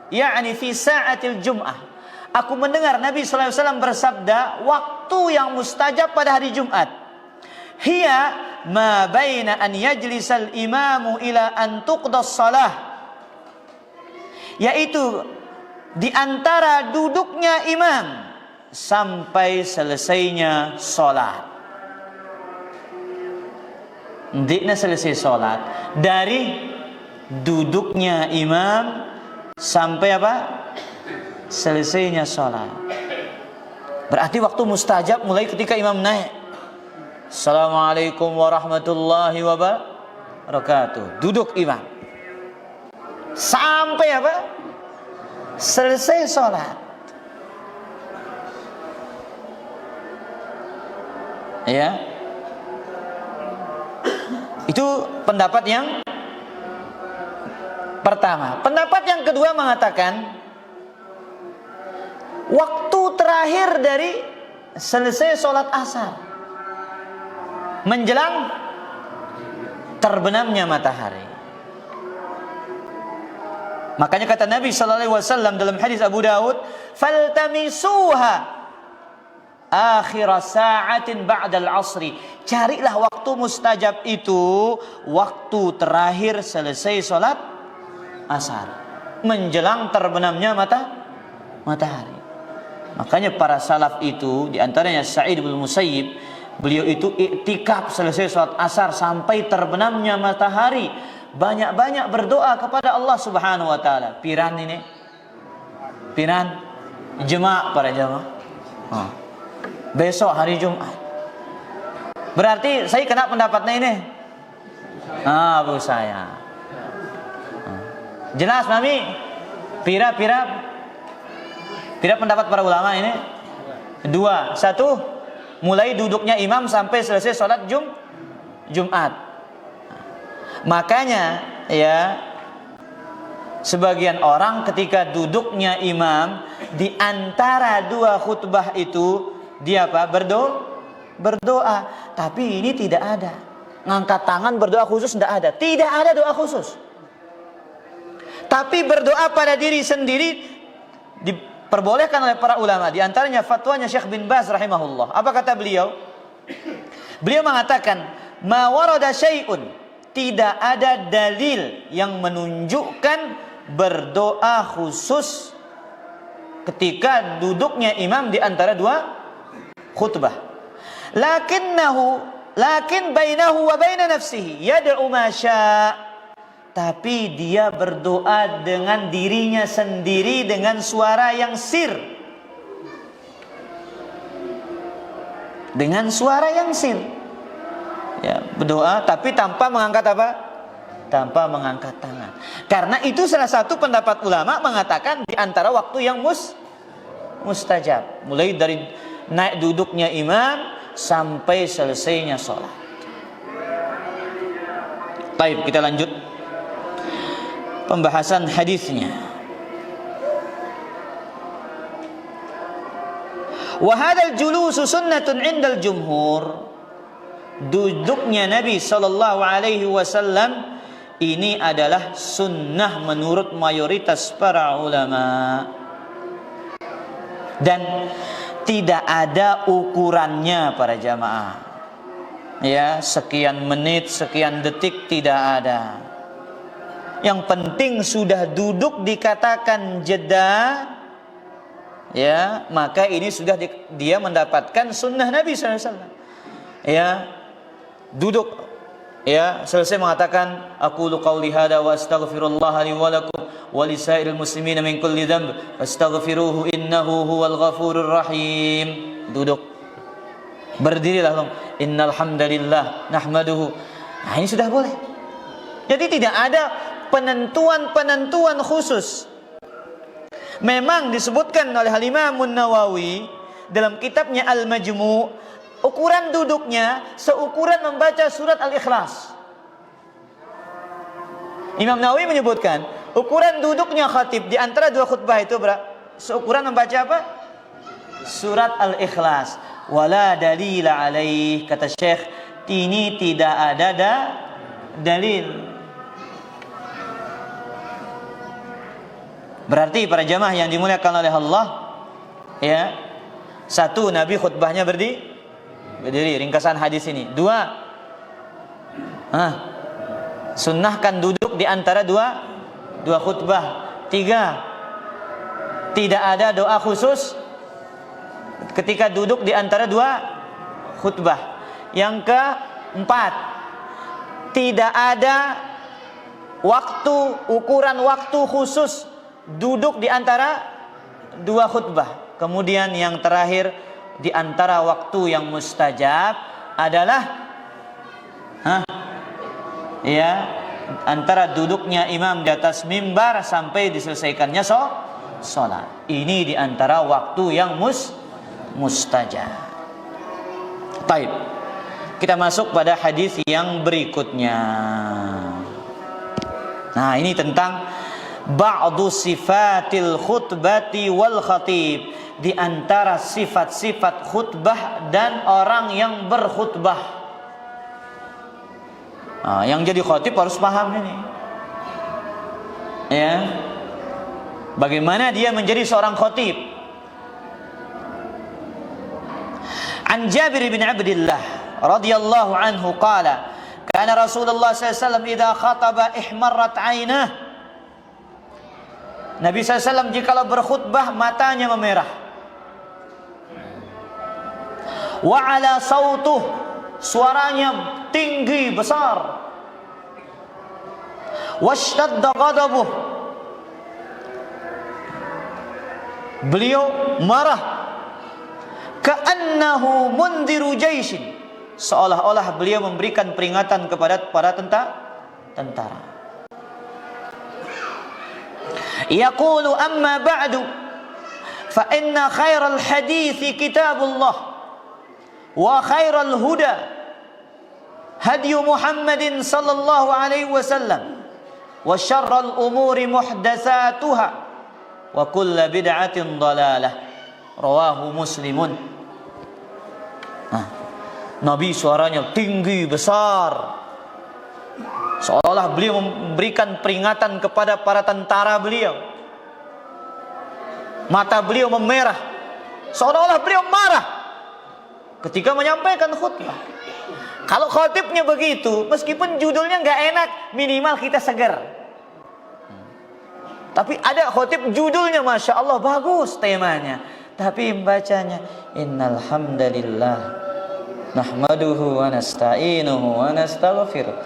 ya'ni fi sa'atil Jum'ah. Aku mendengar Nabi sallallahu alaihi wasallam bersabda, waktu yang mustajab pada hari Jumat. Hiya ma baina an yajlisal imamu ila an tuqdas salah. Yaitu di antara duduknya imam sampai selesainya salat. Ndikna selesai salat dari duduknya imam sampai apa? Selesainya salat. Berarti waktu mustajab mulai ketika imam naik. Assalamualaikum warahmatullahi wabarakatuh. Duduk imam. Sampai apa? Selesai salat. Ya. Itu pendapat yang pertama. Pendapat yang kedua mengatakan waktu terakhir dari selesai sholat asar menjelang terbenamnya matahari. Makanya kata Nabi sallallahu alaihi wasallam dalam hadis Abu Daud, "Faltamisuha akhir sa'atin ba'dal 'asri." Carilah waktu mustajab itu waktu terakhir selesai sholat asar menjelang terbenamnya matahari. Makanya para salaf itu, di antaranya Sa'id bin Musayyib, beliau itu iktikaf selesai sholat asar sampai terbenamnya matahari, banyak-banyak berdoa kepada Allah Subhanahu wa taala. Piran ini. Piran jemaah para jemaah. Besok hari Jumat. Berarti saya kena pendapatnya ini. Bu saya. Jelas Mami? Pira pendapat para ulama ini? Dua. Satu, mulai duduknya imam sampai selesai sholat Jumat. Makanya ya, sebagian orang ketika duduknya imam di antara dua khutbah itu dia apa? Berdoa. Tapi ini tidak ada. Ngangkat tangan berdoa khusus tidak ada. Tidak ada doa khusus. Tapi berdoa pada diri sendiri diperbolehkan oleh para ulama. Di antaranya fatwanya Syekh bin Baz rahimahullah. Apa kata beliau? Beliau mengatakan, "Ma warada syai'un." Tidak ada dalil yang menunjukkan berdoa khusus ketika duduknya imam di antara dua khutbah. Lakin bainahu wa baina nafsihi yad'u ma syaa. Tapi dia berdoa dengan dirinya sendiri dengan suara yang sir. Dengan suara yang sir. Ya, berdoa tapi tanpa mengangkat apa? Tanpa mengangkat tangan. Karena itu salah satu pendapat ulama mengatakan di antara waktu yang mustajab. Mulai dari naik duduknya imam sampai selesainya sholat. Baik, kita lanjut pembahasan hadisnya. Wa hadzal julusu sunnatun 'indal jumhur. Duduknya Nabi sallallahu alaihi wasallam ini adalah sunnah menurut mayoritas para ulama. Dan tidak ada ukurannya para jamaah. Ya, sekian menit, sekian detik tidak ada. Yang penting sudah duduk dikatakan jeda, ya, maka ini sudah dia mendapatkan sunnah Nabi SAW. Ya, duduk, ya, selesai mengatakan aqulu qauli hada wa astaghfirullah li wa lakum wa lisairil muslimina min kulli dhanb fastaghfiruhu innahu huwal ghafurur rahim. Duduk, berdiri langsung innal hamdalillah nahmaduhu. Nah, ini sudah boleh. Jadi tidak ada penentuan khusus. Memang disebutkan oleh Al-Imam An-Nawawi dalam kitabnya Al-Majmu', ukuran duduknya seukuran membaca surat Al-Ikhlas. Imam Nawawi menyebutkan ukuran duduknya khatib di antara dua khutbah itu seukuran membaca apa? Surat Al-Ikhlas. Wala dalila alaih, kata Syekh, ini tidak ada dalil. Berarti para jamaah yang dimuliakan oleh Allah, ya, satu, Nabi khutbahnya berdiri, ringkasan hadis ini. Dua, sunnahkan duduk di antara dua khutbah. Tiga, tidak ada doa khusus ketika duduk di antara dua khutbah. Yang keempat, tidak ada ukuran waktu khusus duduk di antara dua khutbah. Kemudian yang terakhir, di antara waktu yang mustajab adalah antara duduknya imam di atas mimbar sampai diselesaikannya sholat. Ini di antara waktu yang mustajab. Baik, kita masuk pada hadis yang berikutnya. Nah, ini tentang ba'du sifatil khutbati wal khatib, di antara sifat-sifat khutbah dan orang yang berkhutbah. Yang jadi khatib harus paham ini. Ya. Bagaimana dia menjadi seorang khatib? An Jabir bin Abdullah radhiyallahu anhu qala, kana Rasulullah sallallahu alaihi wasallam idza khataba ihmarrat 'ainah. Nabi SAW jikalau berkhutbah matanya memerah. Wa ala sautuh, suaranya tinggi besar. Washtadda ghadabuh, beliau marah. Ka'annahu mundhiru jaishin, seolah-olah beliau memberikan peringatan kepada para tentara. Yaqulu amma ba'du fa inna khairal hadithi kitabullah wa khairal huda hadyu Muhammadin sallallahu alaihi wasallam wa syarral umuri muhdatsatuha wa kullu bid'atin dhalalah. Rawahu Muslimun. Nabi suaranya tinggi besar, seolah-olah beliau memberikan peringatan kepada para tentara beliau. Mata beliau memerah, seolah-olah beliau marah ketika menyampaikan khutbah. Kalau khatibnya begitu, meskipun judulnya nggak enak, minimal kita segar. Tapi ada khotib judulnya Masya Allah bagus temanya, tapi bacanya innal hamdalillah nahmaduhu wa nasta'inuhu wa nastaghfiruh.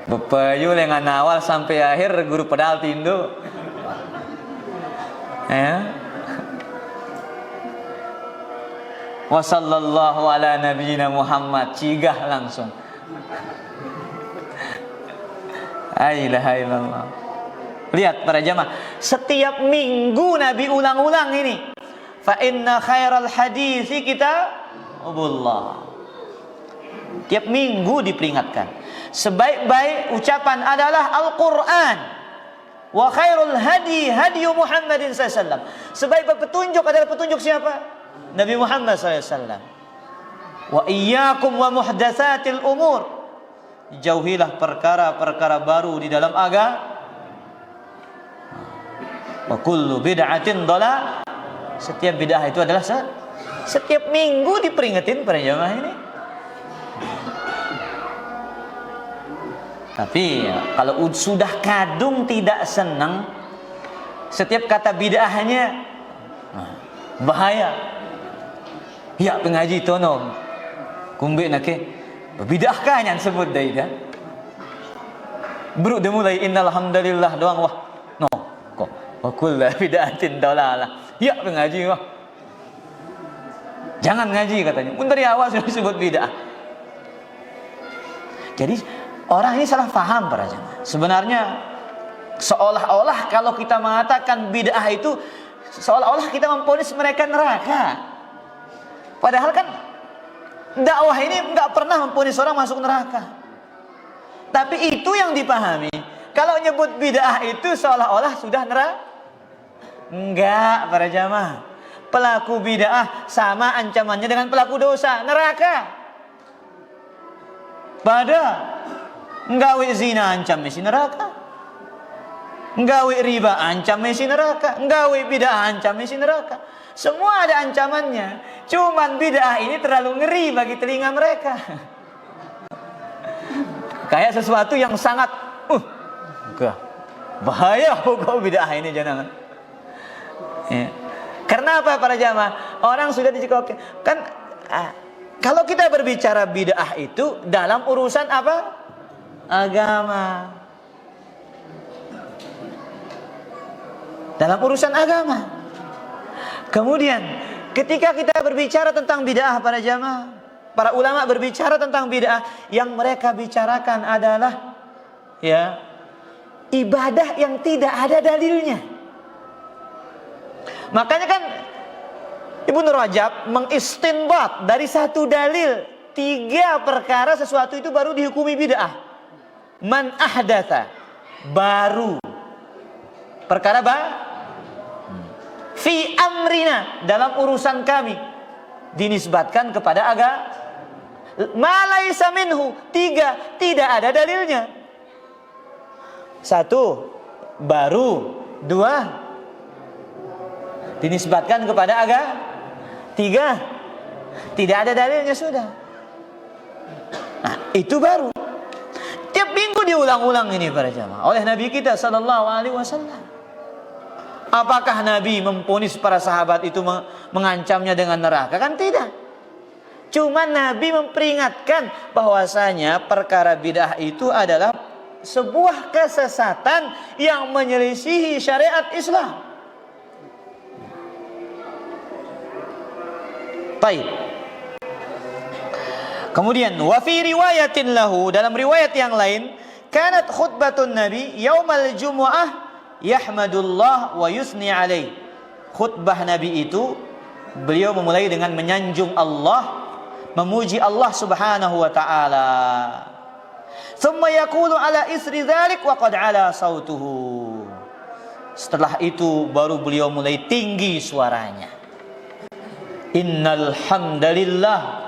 Bepayu dengan awal sampai akhir guru pedal tindo. Ya. Wa sallallahu ala nabiyyina Muhammad, cigah langsung. La ilaha illallah. Lihat para jamaah, setiap minggu Nabi ulang-ulang ini. Fa inna khairal haditsi kitabullah. Tiap minggu diperingatkan. Sebaik-baik ucapan adalah Al-Qur'an. Wa khairul hadi hadi Muhammadin sallallahu alaihi wasallam. Sebaik-baik petunjuk adalah petunjuk siapa? Nabi Muhammad sallallahu alaihi wasallam. Wa iyyakum wa muhdatsatil umur. Jauhilah perkara-perkara baru di dalam agama. Wa kullu bid'atin dhalalah. Setiap bid'ah itu adalah setiap minggu diperingatin para jamaah ini. Tapi ya, kalau sudah kadung tidak senang setiap kata bid'ahnya, bahaya. Ya pengaji tonom kumbe nake bid'ah kan yang sebut dah ida. Bro dia mulai innal hamdalillah doang wah. No, kok wa kullu bid'atin dalalah. Ya pengaji wah. Jangan ngaji katanya. Pun dari awal sudah disebut bid'ah. Jadi orang ini salah paham para jemaah. Sebenarnya seolah-olah kalau kita mengatakan bid'ah itu seolah-olah kita memvonis mereka neraka. Padahal kan dakwah ini nggak pernah memvonis orang masuk neraka. Tapi itu yang dipahami. Kalau nyebut bid'ah itu seolah-olah sudah neraka. Enggak para jamaah. Pelaku bid'ah sama ancamannya dengan pelaku dosa, neraka. Pada nggawe zina ancam mesi neraka. Nggawe riba ancam mesi neraka. Nggawe bid'ah ancam mesi neraka. Semua ada ancamannya. Cuman bid'ah ini terlalu ngeri bagi telinga mereka. Kayak sesuatu yang sangat bahaya pokok bid'ah ini jangan. Ya. Karena apa para jamaah? Orang sudah dicekok kan kalau kita berbicara bid'ah itu dalam urusan apa? Agama. Dalam urusan agama. Kemudian ketika kita berbicara tentang bid'ah para jamaah, para ulama berbicara tentang bid'ah, yang mereka bicarakan adalah ya ibadah yang tidak ada dalilnya. Makanya kan Ibnu Rajab mengistinbat dari satu dalil 3 perkara sesuatu itu baru dihukumi bid'ah. Man ahdatsa, baru perkara fi amrina, dalam urusan kami, dinisbatkan kepada agama, malaisa minhu, 3 tidak ada dalilnya. 1 baru, 2 dinisbatkan kepada agama, 3 tidak ada dalilnya sudah. Nah itu baru. Tiap minggu diulang-ulang ini para jamaah oleh Nabi kita sallallahu alaihi wasallam. Apakah Nabi memvonis para sahabat itu mengancamnya dengan neraka? Kan tidak. Cuma Nabi memperingatkan bahwasanya perkara bid'ah itu adalah sebuah kesesatan yang menyelisihi syariat Islam. Baik. Kemudian wa fi riwayatin lahu, dalam riwayat yang lain, kanat khutbatun Nabi yaumal jumu'ah yahmadullah wa yusni alaih. Khutbah Nabi itu beliau memulai dengan menyanjung Allah, memuji Allah Subhanahu wa taala. Thumma yaqulu ala isri dzalik wa qad ala sautuhu. Setelah itu baru beliau mulai tinggi suaranya. Innal hamdalillah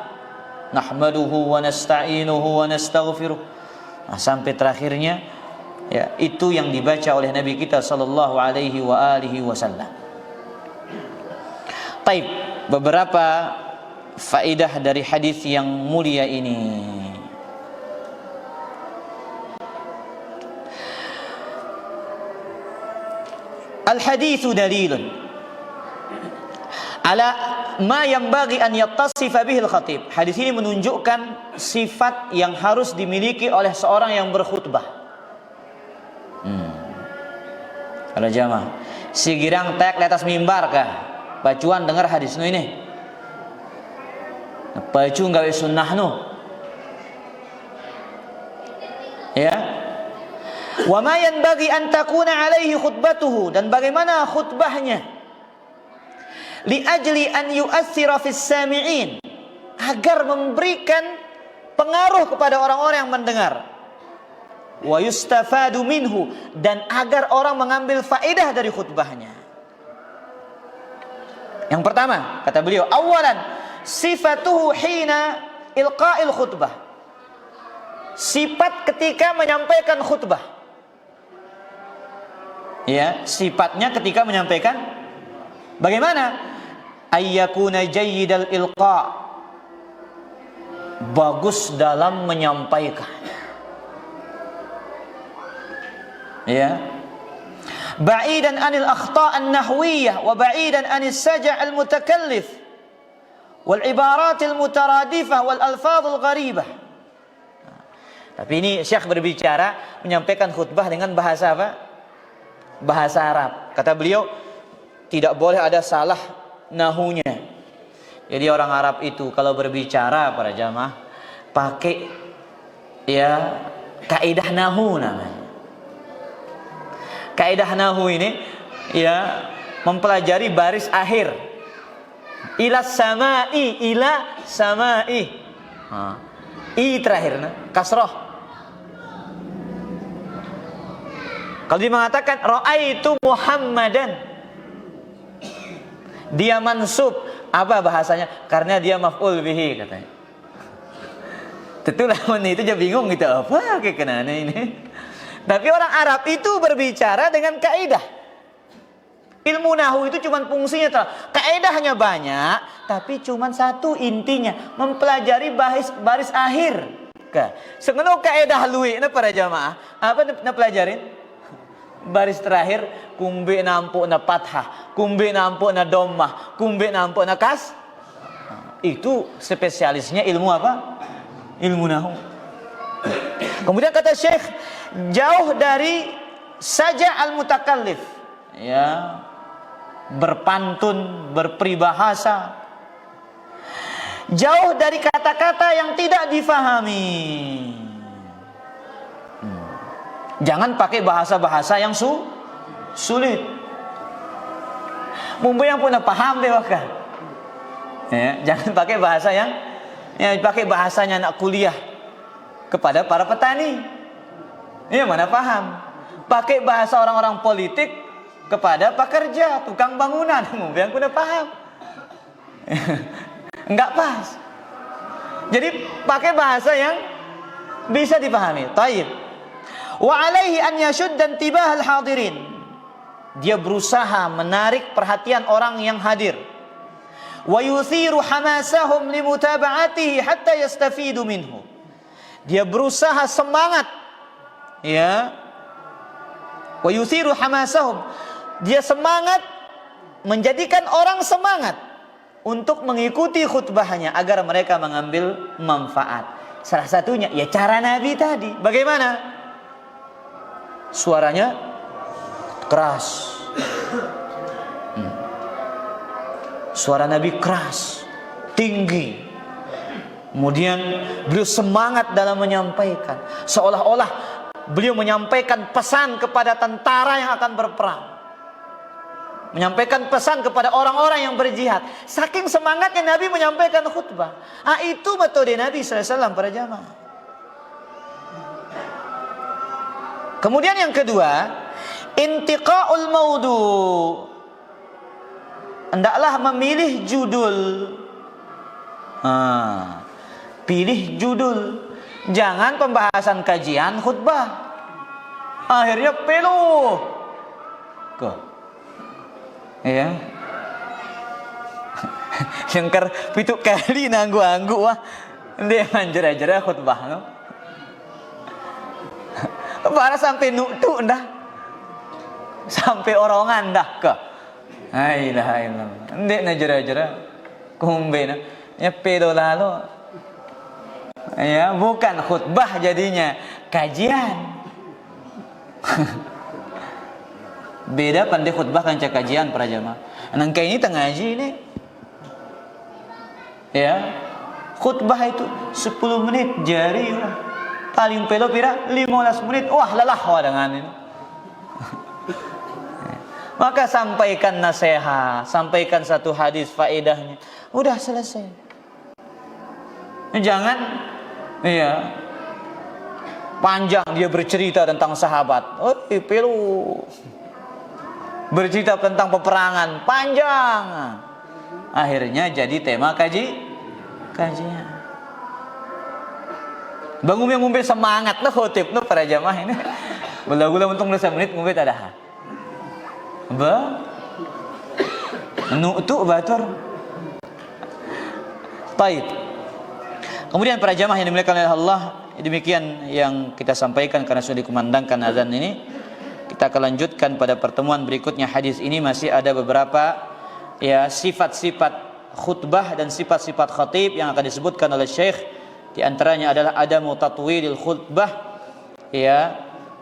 nahmaduhu wa nasta'inuhu wa nastaghfiruh. Nah, sampai terakhirnya ya, itu yang dibaca oleh Nabi kita sallallahu alaihi wa alihi wasallam. Baik, beberapa faedah dari hadis yang mulia ini. al-haditsu dalilun ala ma yanbaghi an yattasifa bihi al-khatib. Hadis ini menunjukkan sifat yang harus dimiliki oleh seorang yang berkhutbah. Kalau jamaah si girang tek di atas mimbar kah bacuan dengar hadis nu ini bacu gawe sunnah nu ya. Wa ma yanbaghi an takuna alaihi khutbatuhu, dan bagaimana khutbahnya, li ajli an yu'athira fis sami'in, agar memberikan pengaruh kepada orang-orang yang mendengar, wa yustafadu minhu, dan agar orang mengambil faedah dari khutbahnya. Yang pertama kata beliau, awalan sifatuhu hina ilqa'il khutbah, sifat ketika menyampaikan khutbah. Ya, sifatnya ketika menyampaikan bagaimana? Ayyakuna jayyidal ilqa, bagus dalam menyampaikan. Ya. Ba'idan anil akhta' an-nahwiyah wa ba'idan anis saja' al-mutakallif wal ibaratil mutaradifah wal alfadhul gharibah. Tapi ini Syekh berbicara menyampaikan khutbah dengan bahasa apa? Bahasa Arab. Kata beliau tidak boleh ada salah nahunya. Jadi orang Arab itu kalau berbicara para jamaah pakai ya kaidah nahu namanya. Kaidah nahu ini ya mempelajari baris akhir. Ila samai, ila samai. I terakhir kasroh. Kalau dia mengatakan ra'aitu Muhammadan, dia mansub, apa bahasanya? Karena dia maf'ul bihi katanya. Tentu lawan itu dia bingung gitu, apa kayak kenana ini. Tapi orang Arab itu berbicara dengan kaidah. Ilmu nahu itu cuma fungsinya kaidahnya banyak, tapi cuma satu intinya, mempelajari baris akhir. Sebenarnya kaidah luwi na para jamaah, apa na pelajarin? Baris terakhir kumbe nampuk na fathah, kumbe nampuk na dhammah, kumbe nampuk na kas. Itu spesialisnya ilmu apa? Ilmu nahu. Kemudian kata Syekh, jauh dari saja al-mutakallif, ya, berpantun, berperibahasa, jauh dari kata-kata yang tidak difahami. Jangan pakai bahasa-bahasa yang sulit. Mumpu yang pun paham deh wakah. Ya, jangan pakai bahasa yang pakai bahasanya anak kuliah kepada para petani. Iya mana paham? Pakai bahasa orang-orang politik kepada pekerja, tukang bangunan. Mumpu yang pun paham. Enggak pas. Jadi pakai bahasa yang bisa dipahami. Taib. Wa alaihi an yashudda intibah al-hadirin. Dia berusaha menarik perhatian orang yang hadir. Wa yuthiru hamasahum limutaba'atihi hatta yastafidu minhu. Dia berusaha semangat, ya. Wa yuthiru hamasahum. Dia semangat menjadikan orang semangat untuk mengikuti khutbahnya agar mereka mengambil manfaat. Salah satunya ya cara Nabi tadi. Bagaimana? Suaranya keras. Suara Nabi keras, tinggi. Kemudian beliau semangat dalam menyampaikan, seolah-olah beliau menyampaikan pesan kepada tentara yang akan berperang, menyampaikan pesan kepada orang-orang yang berjihad. Saking semangatnya Nabi menyampaikan khutbah. Itu metode Nabi SAW para jamaah. Kemudian yang kedua, intiqaul maudu. Hendaklah memilih judul. Pilih judul. Jangan pembahasan kajian khutbah. Akhirnya peluh. Kok? Ya. Sengker pitu kali nanggu-anggu wah. Dia manjera-jera khutbah no. Para sampai nuktu ndah. sampai orongan dah ke. La ilaha illallah. Ndek na jera-jera. Kumbe na. Ya pedo lalu. Ya, bukan khutbah jadinya, kajian. Beda pandai khutbah kan kajian para jamaah. Nang kayak ini tengah ngaji ini. Ya. Khutbah itu 10 menit jari lah. Paling pedo pira 15 menit. Wah, lelah dengan ini. Maka sampaikan nasihat, sampaikan satu hadis faedahnya. Udah selesai. Jangan panjang dia bercerita tentang sahabat. Oh, perlu bercerita tentang peperangan panjang. Akhirnya jadi tema kajian. Bangun yang ngumpe semangat nah khotib nah para jamaah ini. Bela-bela untung 2 menit ngumpe tak ada. Nu'tu batur. Baik. Kemudian para jamaah yang dimuliakan oleh Allah, demikian yang kita sampaikan karena sudah dikumandangkan azan ini. Kita akan lanjutkan pada pertemuan berikutnya. Hadis ini masih ada beberapa sifat-sifat khutbah dan sifat-sifat khatib yang akan disebutkan oleh Syekh. Di antaranya adalah adamu tatwilil khutbah,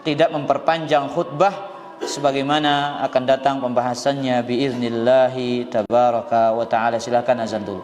tidak memperpanjang khutbah, sebagaimana akan datang pembahasannya biiznillahi tabaraka wa taala. Silakan azan dulu.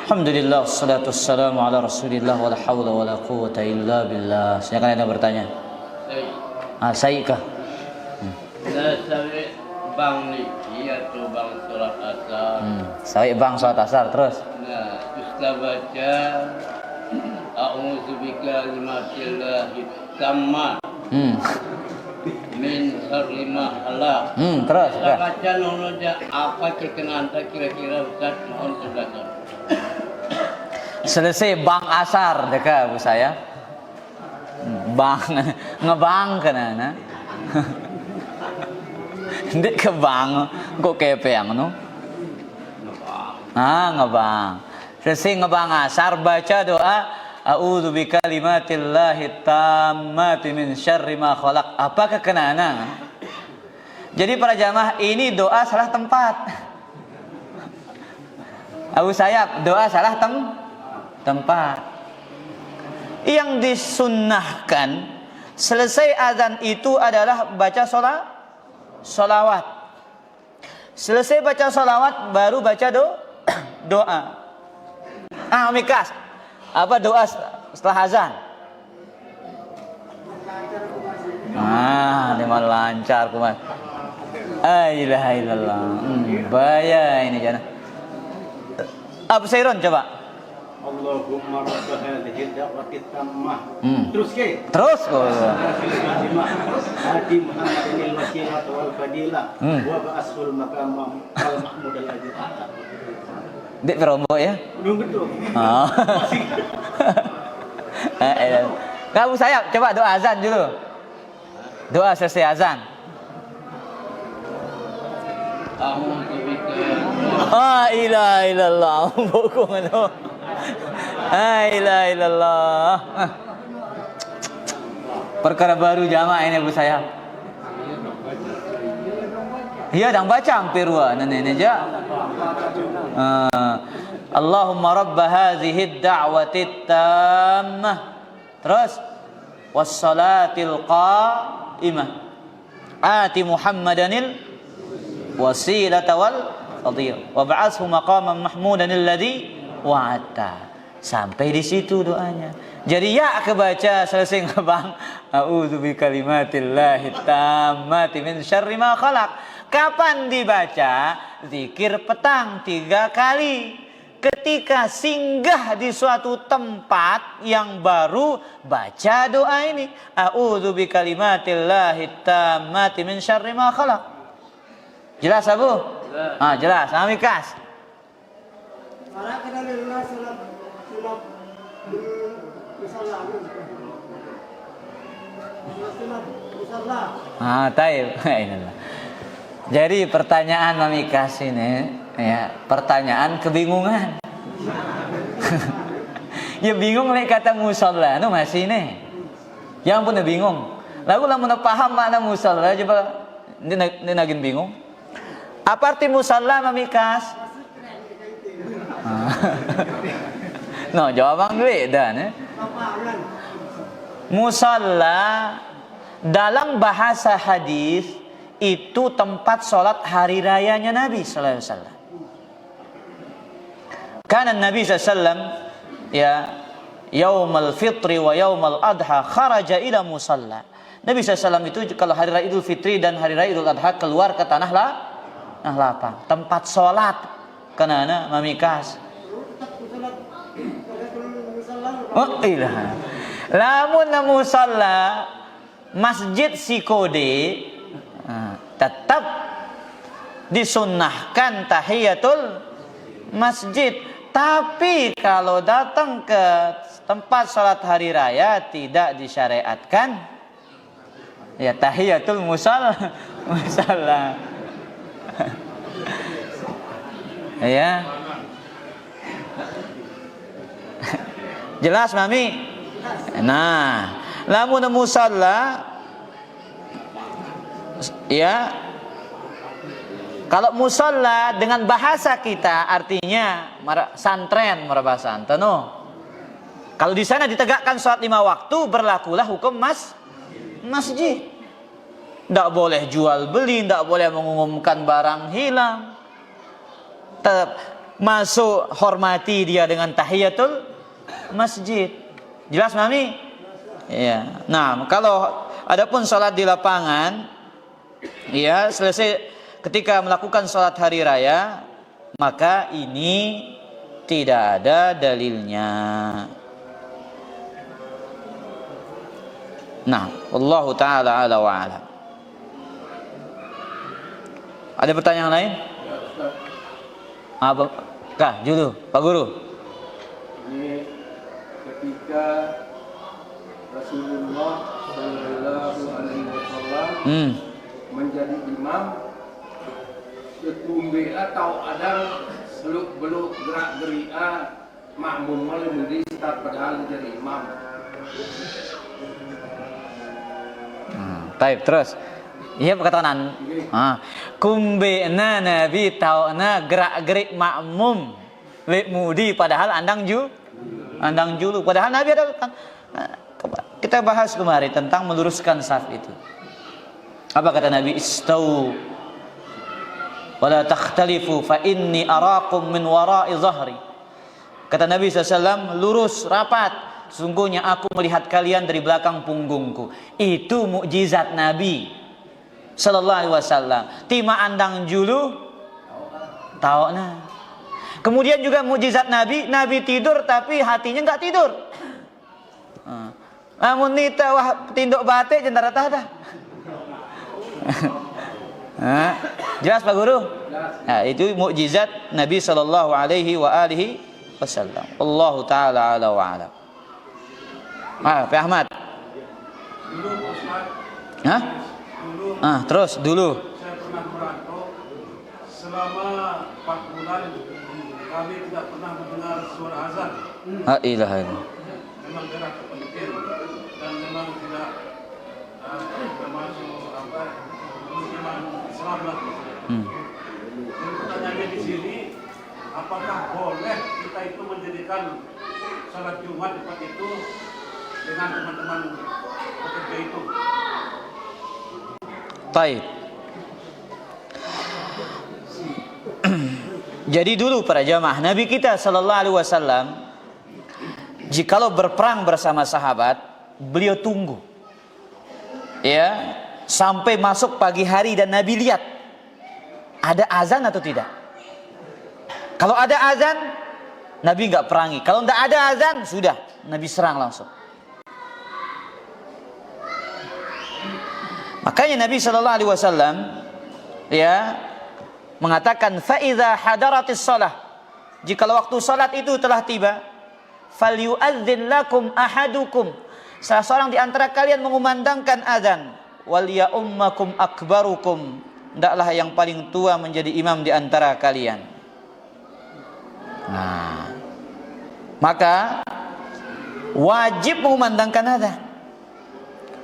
Alhamdulillah, wassalatu wassalamu ala rasulillah, wala hawla wala quwata illa billah. Silakan ada bertanya. Saya kah? Saya bang ni atau bang sholat asar. Saya bang sholat asar terus. Nah, setelah baca a'udzubika kalimatillahi tammat min syarri ma khalaq. Terus. Setelah baca nonoja apa kekenaan kira-kira Ustaz mohon penjelasan. Selesai bang asar deka bu saya. Ngebang kena na. Ndik ke bang kok kepeng no. Ngebang. Selesai ngebang asar baca doa a'udzu bikalimatillahi tammati min syarri ma khalaq. Apakah kenana? Jadi para jamaah, ini doa salah tempat. Abu Sayyaf, doa salah tempat. Yang disunnahkan selesai azan itu adalah baca sholawat. Selesai baca sholawat baru baca doa. Mikas, apa doa setelah azan? Ini malah lancar kuman. Ilaha illallah. Bahaya ini jangan. Abu Sairun coba. Allahumma rabb hadhihi da'wati tammah. Terus ke? Terus kok. Hadi Muhammadin al-wasilah wal fadilah wa ba'asul maqamah al mahmud al-ajr. Dek promo ya? Nunggu tuh. Kamu saya coba doa azan dulu. Doa selesai azan. Ilaha illallah. Bokong itu. Ilaha illallah. Perkara baru jamaah ini Bu saya. Iya, dang baca hampir wa nenek aja. Allahumma rabb hadhihi ad-da'wati tammah. Terus was-salatil qa'imah. Ati Muhammadanil wasilata wal fadhil wa ba'athu maqaman mahmudan alladhi wa'ata. Sampai di situ doanya. Jadi ya kebaca selesai enggak Bang? A'udzu bikalimatillahi tammati min syarri ma khalaq. Kapan dibaca? Zikir petang 3 kali. Ketika singgah di suatu tempat yang baru, baca doa ini. A'udzu bikalimatillahi tammati min syarri ma khalaq. Jelas Abu? Jelas. Amikas. Taib. Jadi pertanyaan Mamikas ini ya, pertanyaan kebingungan. Ya bingung lek kata musalla nu masih nih. Yang pun bingung. Lalu lamun paham makna musalla coba ini nagin bingung. Apa arti musalla Mamikas? No, jawaban gue dan musalla dalam bahasa hadis itu tempat sholat hari rayanya Nabi sallallahu alaihi wasallam. Karena Nabi sallallahu alaihi wasallam ya yaumul fitri wa yaumul adha kharaja ila musalla. Nabi sallallahu alaihi wasallam itu kalau hari raya Idul Fitri dan hari raya Idul Adha keluar ke tanah lapang, tempat sholat. Kenana Mamikas. Ilaha. Lamun musalla masjid Sikode tetap disunnahkan tahiyatul masjid. Tapi kalau datang ke tempat sholat hari raya tidak disyariatkan ya tahiyatul musalla. Ya. Jelas Mami? Nah, lamun musalla ya, kalau musalla dengan bahasa kita artinya santren bahasa anteno. Kalau di sana ditegakkan sholat 5 waktu berlakulah hukum masjid. Tidak boleh jual beli, tidak boleh mengumumkan barang hilang. Tetap masuk hormati dia dengan tahiyatul masjid. Jelas Mami? Ya. Nah, kalau adapun sholat di lapangan ya, selesai ketika melakukan sholat hari raya, maka ini tidak ada dalilnya. Nah, wallahu ta'ala ala wa alam. Ada pertanyaan lain? Apa? Kah, dulu, Pak Guru. Ini ketika Rasulullah Sallallahu Alaihi Wasallam menjadi imam, ketumbe atau ada seluk beluk gerak geria makmum malah menjadi start padahal jadi imam. Baik, terus Iya perkataan kumbe na nabi tauna gerak-gerik makmum lek mudi padahal andang julu padahal Nabi ada kita bahas kemarin tentang meluruskan saf itu. Apa kata Nabi? Istau wala takhtalifu fa inni arakum min wara'i zahri. Kata Nabi SAW, lurus rapat, sungguhnya aku melihat kalian dari belakang punggungku. Itu mukjizat Nabi sallallahu alaihi wasallam. Tima andang julu tauna. Kemudian juga mukjizat Nabi, Nabi tidur tapi hatinya enggak tidur. Amun nita wah tinduk batik jendara tah. Jelas Pak Guru? Nah, itu mukjizat Nabi sallallahu alaihi wa alihi wasallam. Allahu taala ala wa ala. Pak Ahmad. Dulu Ustaz. Hah? Terus dulu. Saya pernah merantau selama 4 bulan kami tidak pernah mendengar suara azan. La ilaha illallah. Memang gerak penting dan memang tidak termasuk musliman Islam lah. Pertanyaannya di sini, apakah boleh kita itu mendirikan salat Jumat di tempat itu dengan teman-teman pekerja itu? Baik. Jadi dulu para jamaah Nabi kita sallallahu alaihi wasallam jikalau berperang bersama sahabat, beliau tunggu. Ya, sampai masuk pagi hari dan Nabi lihat ada azan atau tidak. Kalau ada azan, Nabi enggak perangi. Kalau enggak ada azan, sudah Nabi serang langsung. Makanya Nabi sallallahu alaihi wasallam ya mengatakan fa idza hadaratis shalah, jika waktu salat itu telah tiba, falyu'adzin lakum ahadukum, salah seorang di antara kalian mengumandangkan azan, wal ya ummakum akbarukum, hendaklah yang paling tua menjadi imam di antara kalian. Nah, maka wajib mengumandangkan azan.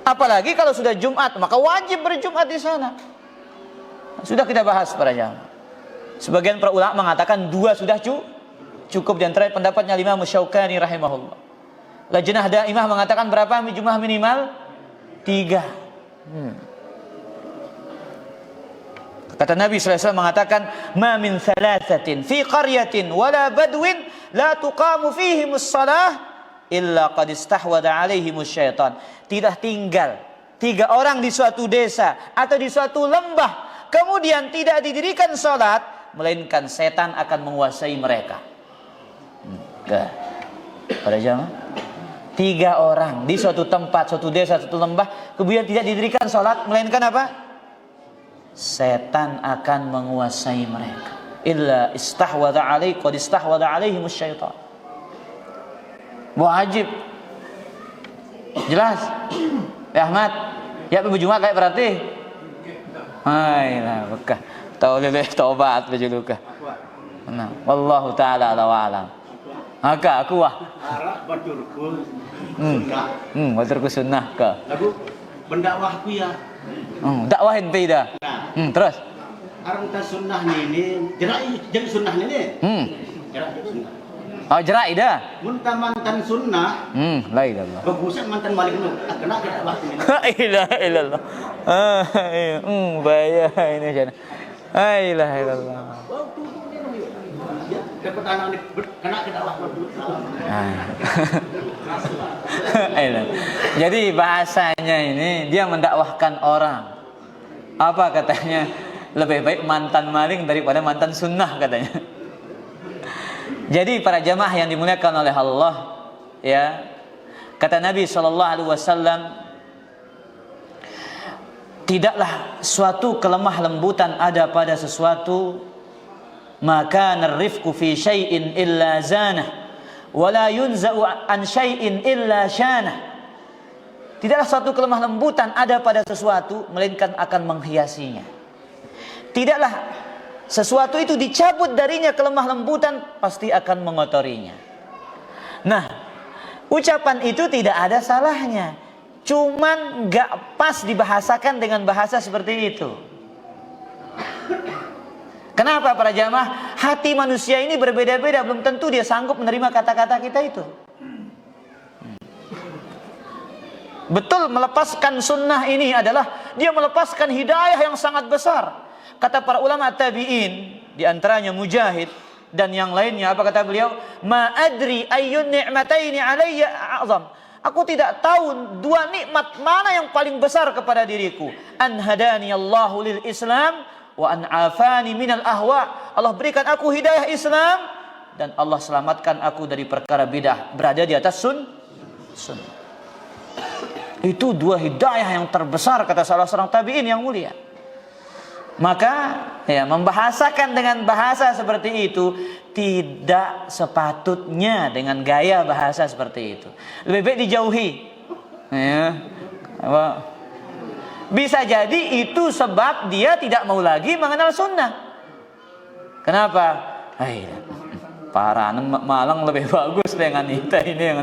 Apalagi kalau sudah Jumat, maka wajib berjumat di sana. Sudah kita bahas para jamaah. Sebagian para ulama mengatakan 2 sudah cukup, di antara pendapatnya Imam Syaukani rahimahullah. Lajnah Daimah mengatakan berapa jumlah minimal? 3. Kata Nabi sallallahu alaihi wasallam mengatakan, "Ma min thalathatin fi qaryatin wala badwin la tuqamu fihimus shalah illa qad istahwada alaihimus syaitan." Tidak tinggal 3 orang di suatu desa atau di suatu lembah, kemudian tidak didirikan salat, melainkan setan akan menguasai mereka. Pada jamaah 3 orang di suatu tempat, suatu desa, suatu lembah, kemudian tidak didirikan salat, melainkan apa? Setan akan menguasai mereka. Illa istahwadha alaihi qad istahwadha alaihimus syaitan. Wajib. Jelas? Ya Ahmad, ya berjumat kayak berarti? Hai lah bekah. Tahu lebih taubat berjuluka. Nah, wallahu taala ala wa alam. Maka aku wah. Arah baturkul sunnah. Baturkul sunnah ke. Lagu pendakwahku ya. Dakwahin beda. Terus. Arang ta sunnah ini, jadi sunnah ini. Jerak jadi sunnah. Oh jerak ida. Mun mantan sunnah. La ilallah. Bagusan mantan malik lu. Kena kita waktu ini. La ilaha illallah. Bahaya ini jana. La ilaha illallah. Dapat anak ini kena kita waktu. Jadi bahasanya ini dia mendakwahkan orang. Apa katanya? Lebih baik mantan maling daripada mantan sunnah katanya. Jadi para jamaah yang dimuliakan oleh Allah, ya, kata Nabi SAW, tidaklah suatu kelemah lembutan ada pada sesuatu, maka narifku fi syai'in illa zanah, wala yunza'u an syai'in illa syanah. Tidaklah suatu kelemah lembutan ada pada sesuatu, melainkan akan menghiasinya. Tidaklah sesuatu itu dicabut darinya kelemah lembutan, pasti akan mengotorinya. Nah, ucapan itu tidak ada salahnya. cuman nggak pas dibahasakan dengan bahasa seperti itu. Kenapa para jamaah? Hati manusia ini berbeda-beda, belum tentu dia sanggup menerima kata-kata kita itu. Betul, melepaskan sunnah ini adalah dia melepaskan hidayah yang sangat besar. Kata para ulama tabi'in, di antaranya Mujahid dan yang lainnya, apa kata beliau? Ma adri ayyun ni'mataini alayya a'zam. Aku tidak tahu dua nikmat mana yang paling besar kepada diriku. An hadani Allahu lil Islam wa an afani minal ahwa. Allah berikan aku hidayah Islam dan Allah selamatkan aku dari perkara bidah, berada di atas sunnah. Itu dua hidayah yang terbesar, kata salah seorang tabi'in yang mulia. Maka ya, membahasakan dengan bahasa seperti itu tidak sepatutnya dengan gaya bahasa seperti itu. Lebih baik dijauhi. Ya. Bisa jadi itu sebab dia tidak mau lagi mengenal sunnah. Kenapa? Parah, Malang lebih bagus dengan kita ini yang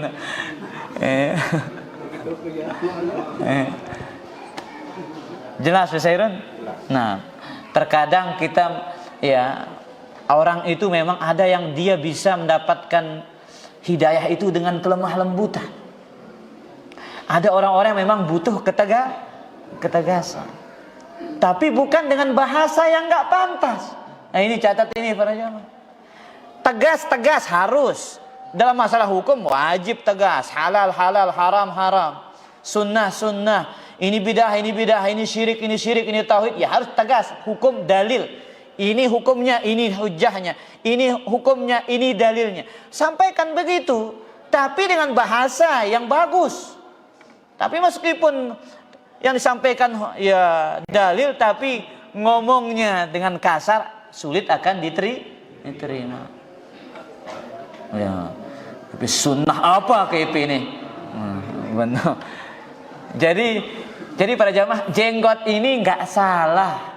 jelas Sairun. Nah, terkadang kita ya, orang itu memang ada yang dia bisa mendapatkan hidayah itu dengan kelemah lembutan. Ada orang-orang yang memang butuh ketegasan, tapi bukan dengan bahasa yang nggak pantas. Nah ini catat ini para jamaah. Tegas harus. Dalam masalah hukum wajib tegas, halal, haram, sunnah, ini bidah, ini syirik, ini tauhid, ya harus tegas, hukum dalil. Ini hukumnya, ini hujahnya, ini hukumnya, ini dalilnya. Sampaikan begitu, tapi dengan bahasa yang bagus. Tapi meskipun yang disampaikan ya dalil, tapi ngomongnya dengan kasar, sulit akan diterima. Ya, tapi sunnah apa KP ini? Benar. Jadi para jamaah, jenggot ini nggak salah,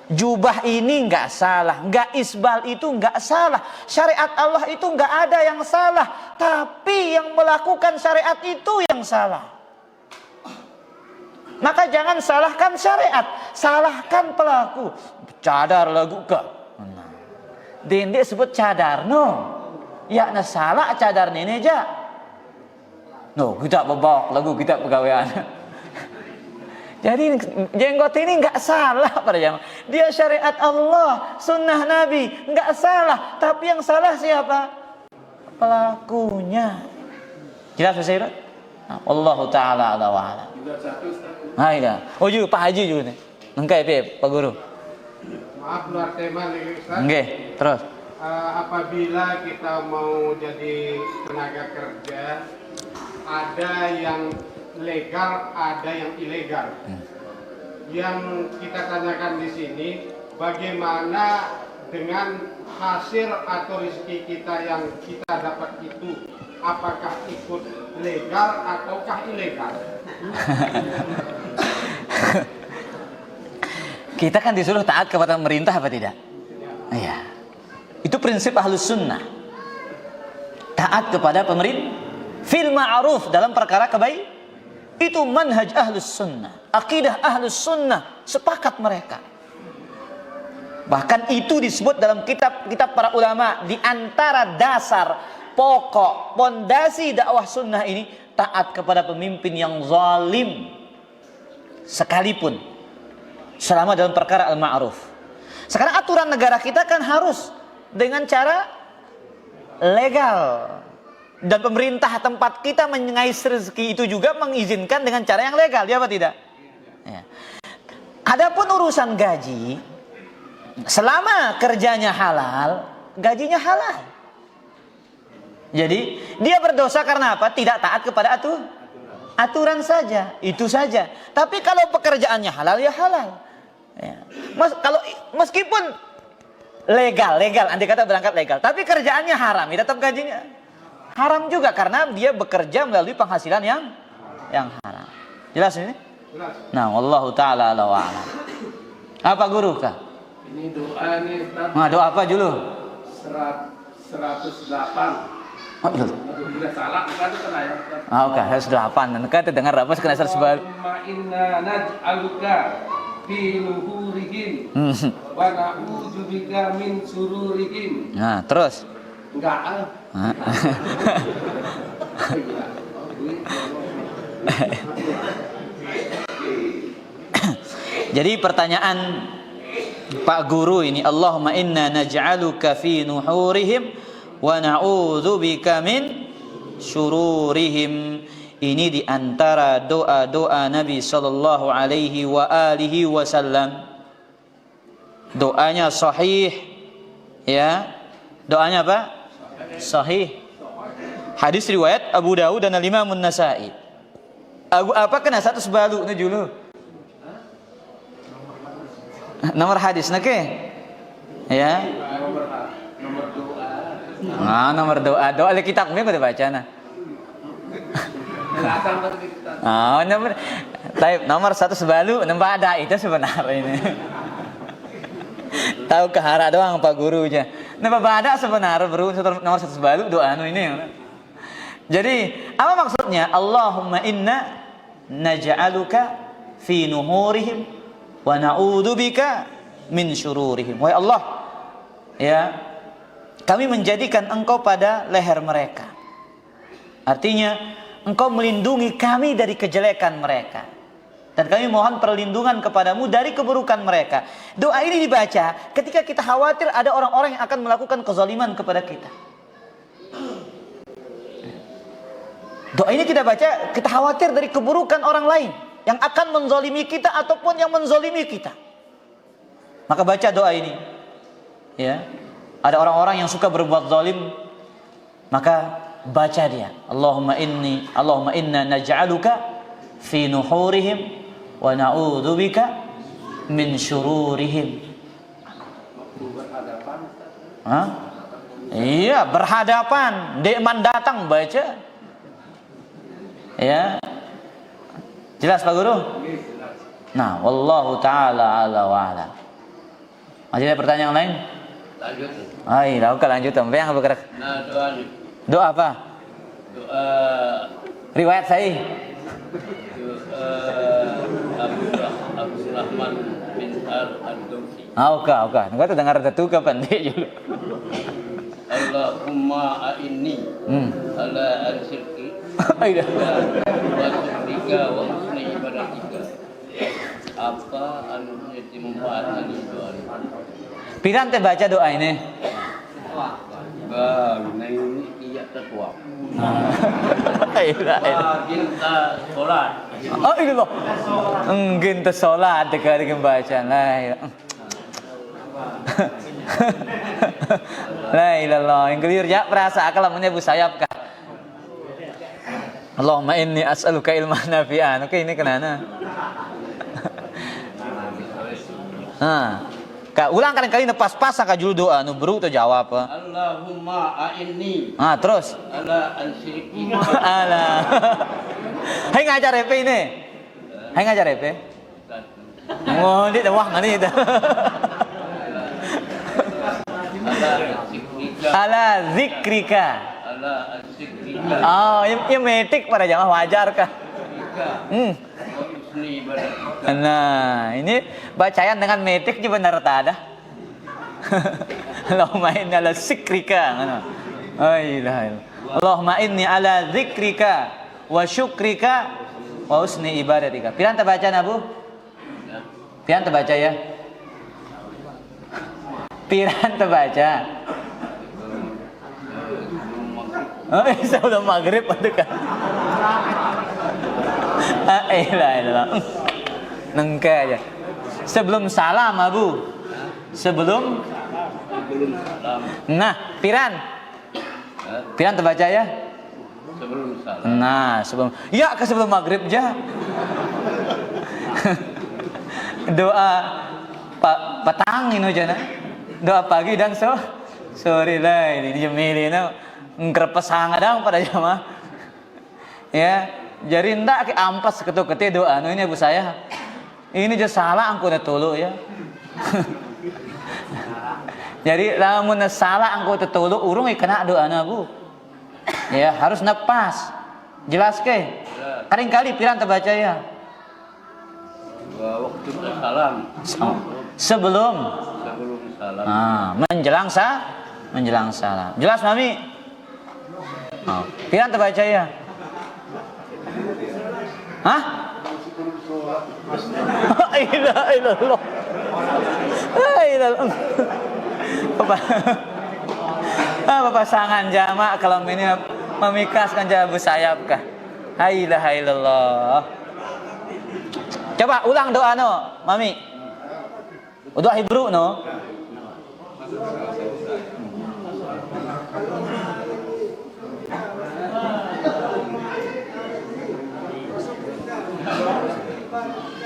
jubah ini nggak salah, nggak isbal itu nggak salah, syariat Allah itu nggak ada yang salah, tapi yang melakukan syariat itu yang salah. Maka jangan salahkan syariat, salahkan pelaku. Cadar lagu ke? Dende sebut cadar, no. Ya na salah cadar nene aja. No, kita bawa lagu kita pegawaian. Jadi jenggot ini nggak salah pada jamaah. Dia syariat Allah, sunnah Nabi, nggak salah. Tapi yang salah siapa? Pelakunya. Jelas Ustaz? Allah Taala ala wa ala. Iya. Oh juga Pak Haji juga nih. Engkai Pak Guru. Maaf luar tema nih Ustaz. Nggih, terus. Apabila kita mau jadi tenaga kerja, ada yang legal, ada yang ilegal. Yang kita tanyakan di sini, bagaimana dengan hasil atau rezeki kita yang kita dapat itu, apakah ikut legal ataukah ilegal? Kita kan disuruh taat kepada pemerintah apa tidak? Iya. Itu prinsip ahlus sunnah. Taat kepada pemerintah fil ma'ruf, dalam perkara kebaikan. Itu manhaj ahlus sunnah, akidah ahlus sunnah, sepakat mereka. Bahkan itu disebut dalam kitab-kitab para ulama, di antara dasar pokok pondasi dakwah sunnah ini, taat kepada pemimpin yang zalim sekalipun, selama dalam perkara al-ma'ruf. Sekarang aturan negara kita kan harus dengan cara legal, dan pemerintah tempat kita mengais rezeki itu juga mengizinkan dengan cara yang legal, ya apa tidak? Ya. Adapun urusan gaji, selama kerjanya halal, gajinya halal. Jadi dia berdosa karena apa? Tidak taat kepada aturan saja, itu saja. Tapi kalau pekerjaannya halal, ya halal. Ya. Kalau meskipun legal, andai kata berangkat legal, tapi kerjaannya haram, ya tetap gajinya haram juga karena dia bekerja melalui penghasilan yang haram. Jelas ini? Jelas. Nah, wallahu taala ala wa alam. Apa guru kah? Ini doa nih Ustaz. Nah, doa apa dulu? 108. Oh, iya. Bila salah bukan itu kena ya. Ah, oke, 108. Nanti dengar apa kena 109. Allahumma inna naj'aluka fi nuhurihim wa na'udzubika min sururihim. Nah, terus. Enggak ah. Jadi pertanyaan Pak Guru ini, Allahumma inna naj'aluka fi nuhurihim wa na'udzubika min syururihim. Ini diantara doa-doa Nabi sallallahu alaihi wa alihi wasallam. Doanya sahih, ya. Doanya apa? Sahih. Hadis riwayat Abu Dawud dan Imam An-Nasa'i. Apa kena 100 balu nu dulu? Nomor hadis nake? Ya. Nomor doa. Nah, nomor doa. Doa le kitabnya kudu baca nah. Oh, nomor 100 balu nembak ada itu sebenarnya ini. Tahu kehara doang Pak Guru aja. Nembak ada sebenarnya bro nomor 100 balu doa anu ini. Jadi, apa maksudnya? Allahumma inna naj'aluka fi nuhurihim wa na'udzubika min syururihim. Wahai Allah, ya, kami menjadikan Engkau pada leher mereka. Artinya, Engkau melindungi kami dari kejelekan mereka. Dan kami mohon perlindungan kepadamu dari keburukan mereka. Doa ini dibaca ketika kita khawatir ada orang-orang yang akan melakukan kezaliman kepada kita. Doa ini kita baca, kita khawatir dari keburukan orang lain yang akan menzalimi kita ataupun yang menzalimi kita. Maka baca doa ini. Ya. Ada orang-orang yang suka berbuat zalim, maka baca dia. Allahumma inna naj'aluka fi nuhurihim wa na'udzubika min syururihim. Hah? Iya, berhadapan, dekman datang baca. Ya. Jelas Pak Guru? Nah, wallahu taala ala wa ala. Masih ada pertanyaan lain? Lanjut. Ai, lakukan lanjut sampai yang bergerak. Nah, doa nih. Doa apa? Doa Riwayat sahih. Abu Rahman bin Al-Adawsi. Oke. Gua tuh dengar itu kapan dia juga. Allahumma a'inni ala al-syirki Iya. wa syukrika wa husni ibadatika. Apa anu jadi membahas ini doa ini? Piran teh baca doa ini. Nah ini iya tertua. Iya. Kita sholat. Oh ini loh. Engin teh salat dekat dengan bacaan lah. La ilallah, yang clear ya perasa kalamannya Bu Sayap kah? Allahumma inni as'aluka ilman nafi'an. Oke, ini kenana? Kak ulang kali pas-pas ka julu doa nu bro tuh jawab. Allahumma a'inni. Terus. Ala al-syirki. Ala. Hai ngajar EP ini. Hai ngajar EP. Oh, dia dah wah ngani itu. Ala zikrika. Ala al-syirki. Oh, ini metik pada jamaah wajar kah? Nah, ini bacaan dengan metik juga benar tak ada. Allahumma inni ala zikrika. Allahumma inni ala zikrika wa syukrika wa husni ibadatika. Piran terbaca Nabu? Piran terbaca ya? Piran terbaca. Oh, sebelum maghrib ada kan? Elah. Nengke aja. Sebelum salam, Abu. Sebelum salam. Nah, piran terbaca ya? Sebelum salam. Nah, ya ke sebelum maghrib aja. Doa petang ini aja nah. Doa pagi dan sore lah ini jemilina ngerpesang adang pada jamaah. Ya, jadi ndak ke ampas ketuk-ketik doa anu ini Bu saya. Ini je salah angku dah tulu ya. Jadi lamun salah angku tulu urung kena doa Bu. Ya, harus napas. Jelas ke? Karing kali pirang terbaca ya. Waktu salam. Sebelum Salam. menjelang salam. Jelas Mami? Oh, pirang terbaca ya? Hah? La ilaha illallah. La ilaha. Bapak sangan jamak kalau ini memikaskan jabu sayap kah? La ilaha illallah. Coba ulang doa no, Mami. Doa Hebrew no.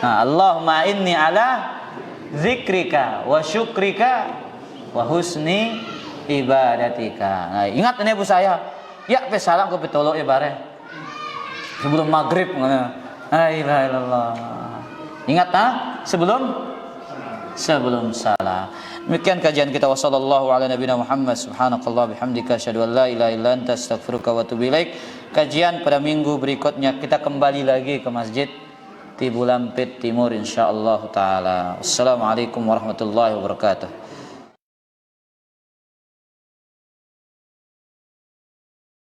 Allahumma inni ala zikrika wa syukrika wa husni ibadatika. Nah, ingat ini Bu saya. Ya pe salam ke pitolo bare. Sebelum maghrib ngana. La ilaha illallah. Ingat sebelum salah. Demikian kajian kita wassallallahu ala nabiyina Muhammad subhanakallah bihamdika asyhadu an la ilaha illa anta astaghfiruka wa atubu ilaik. Kajian pada minggu berikutnya kita kembali lagi ke Masjid Tibulampit Timur insyaallah taala. Assalamualaikum warahmatullahi wabarakatuh.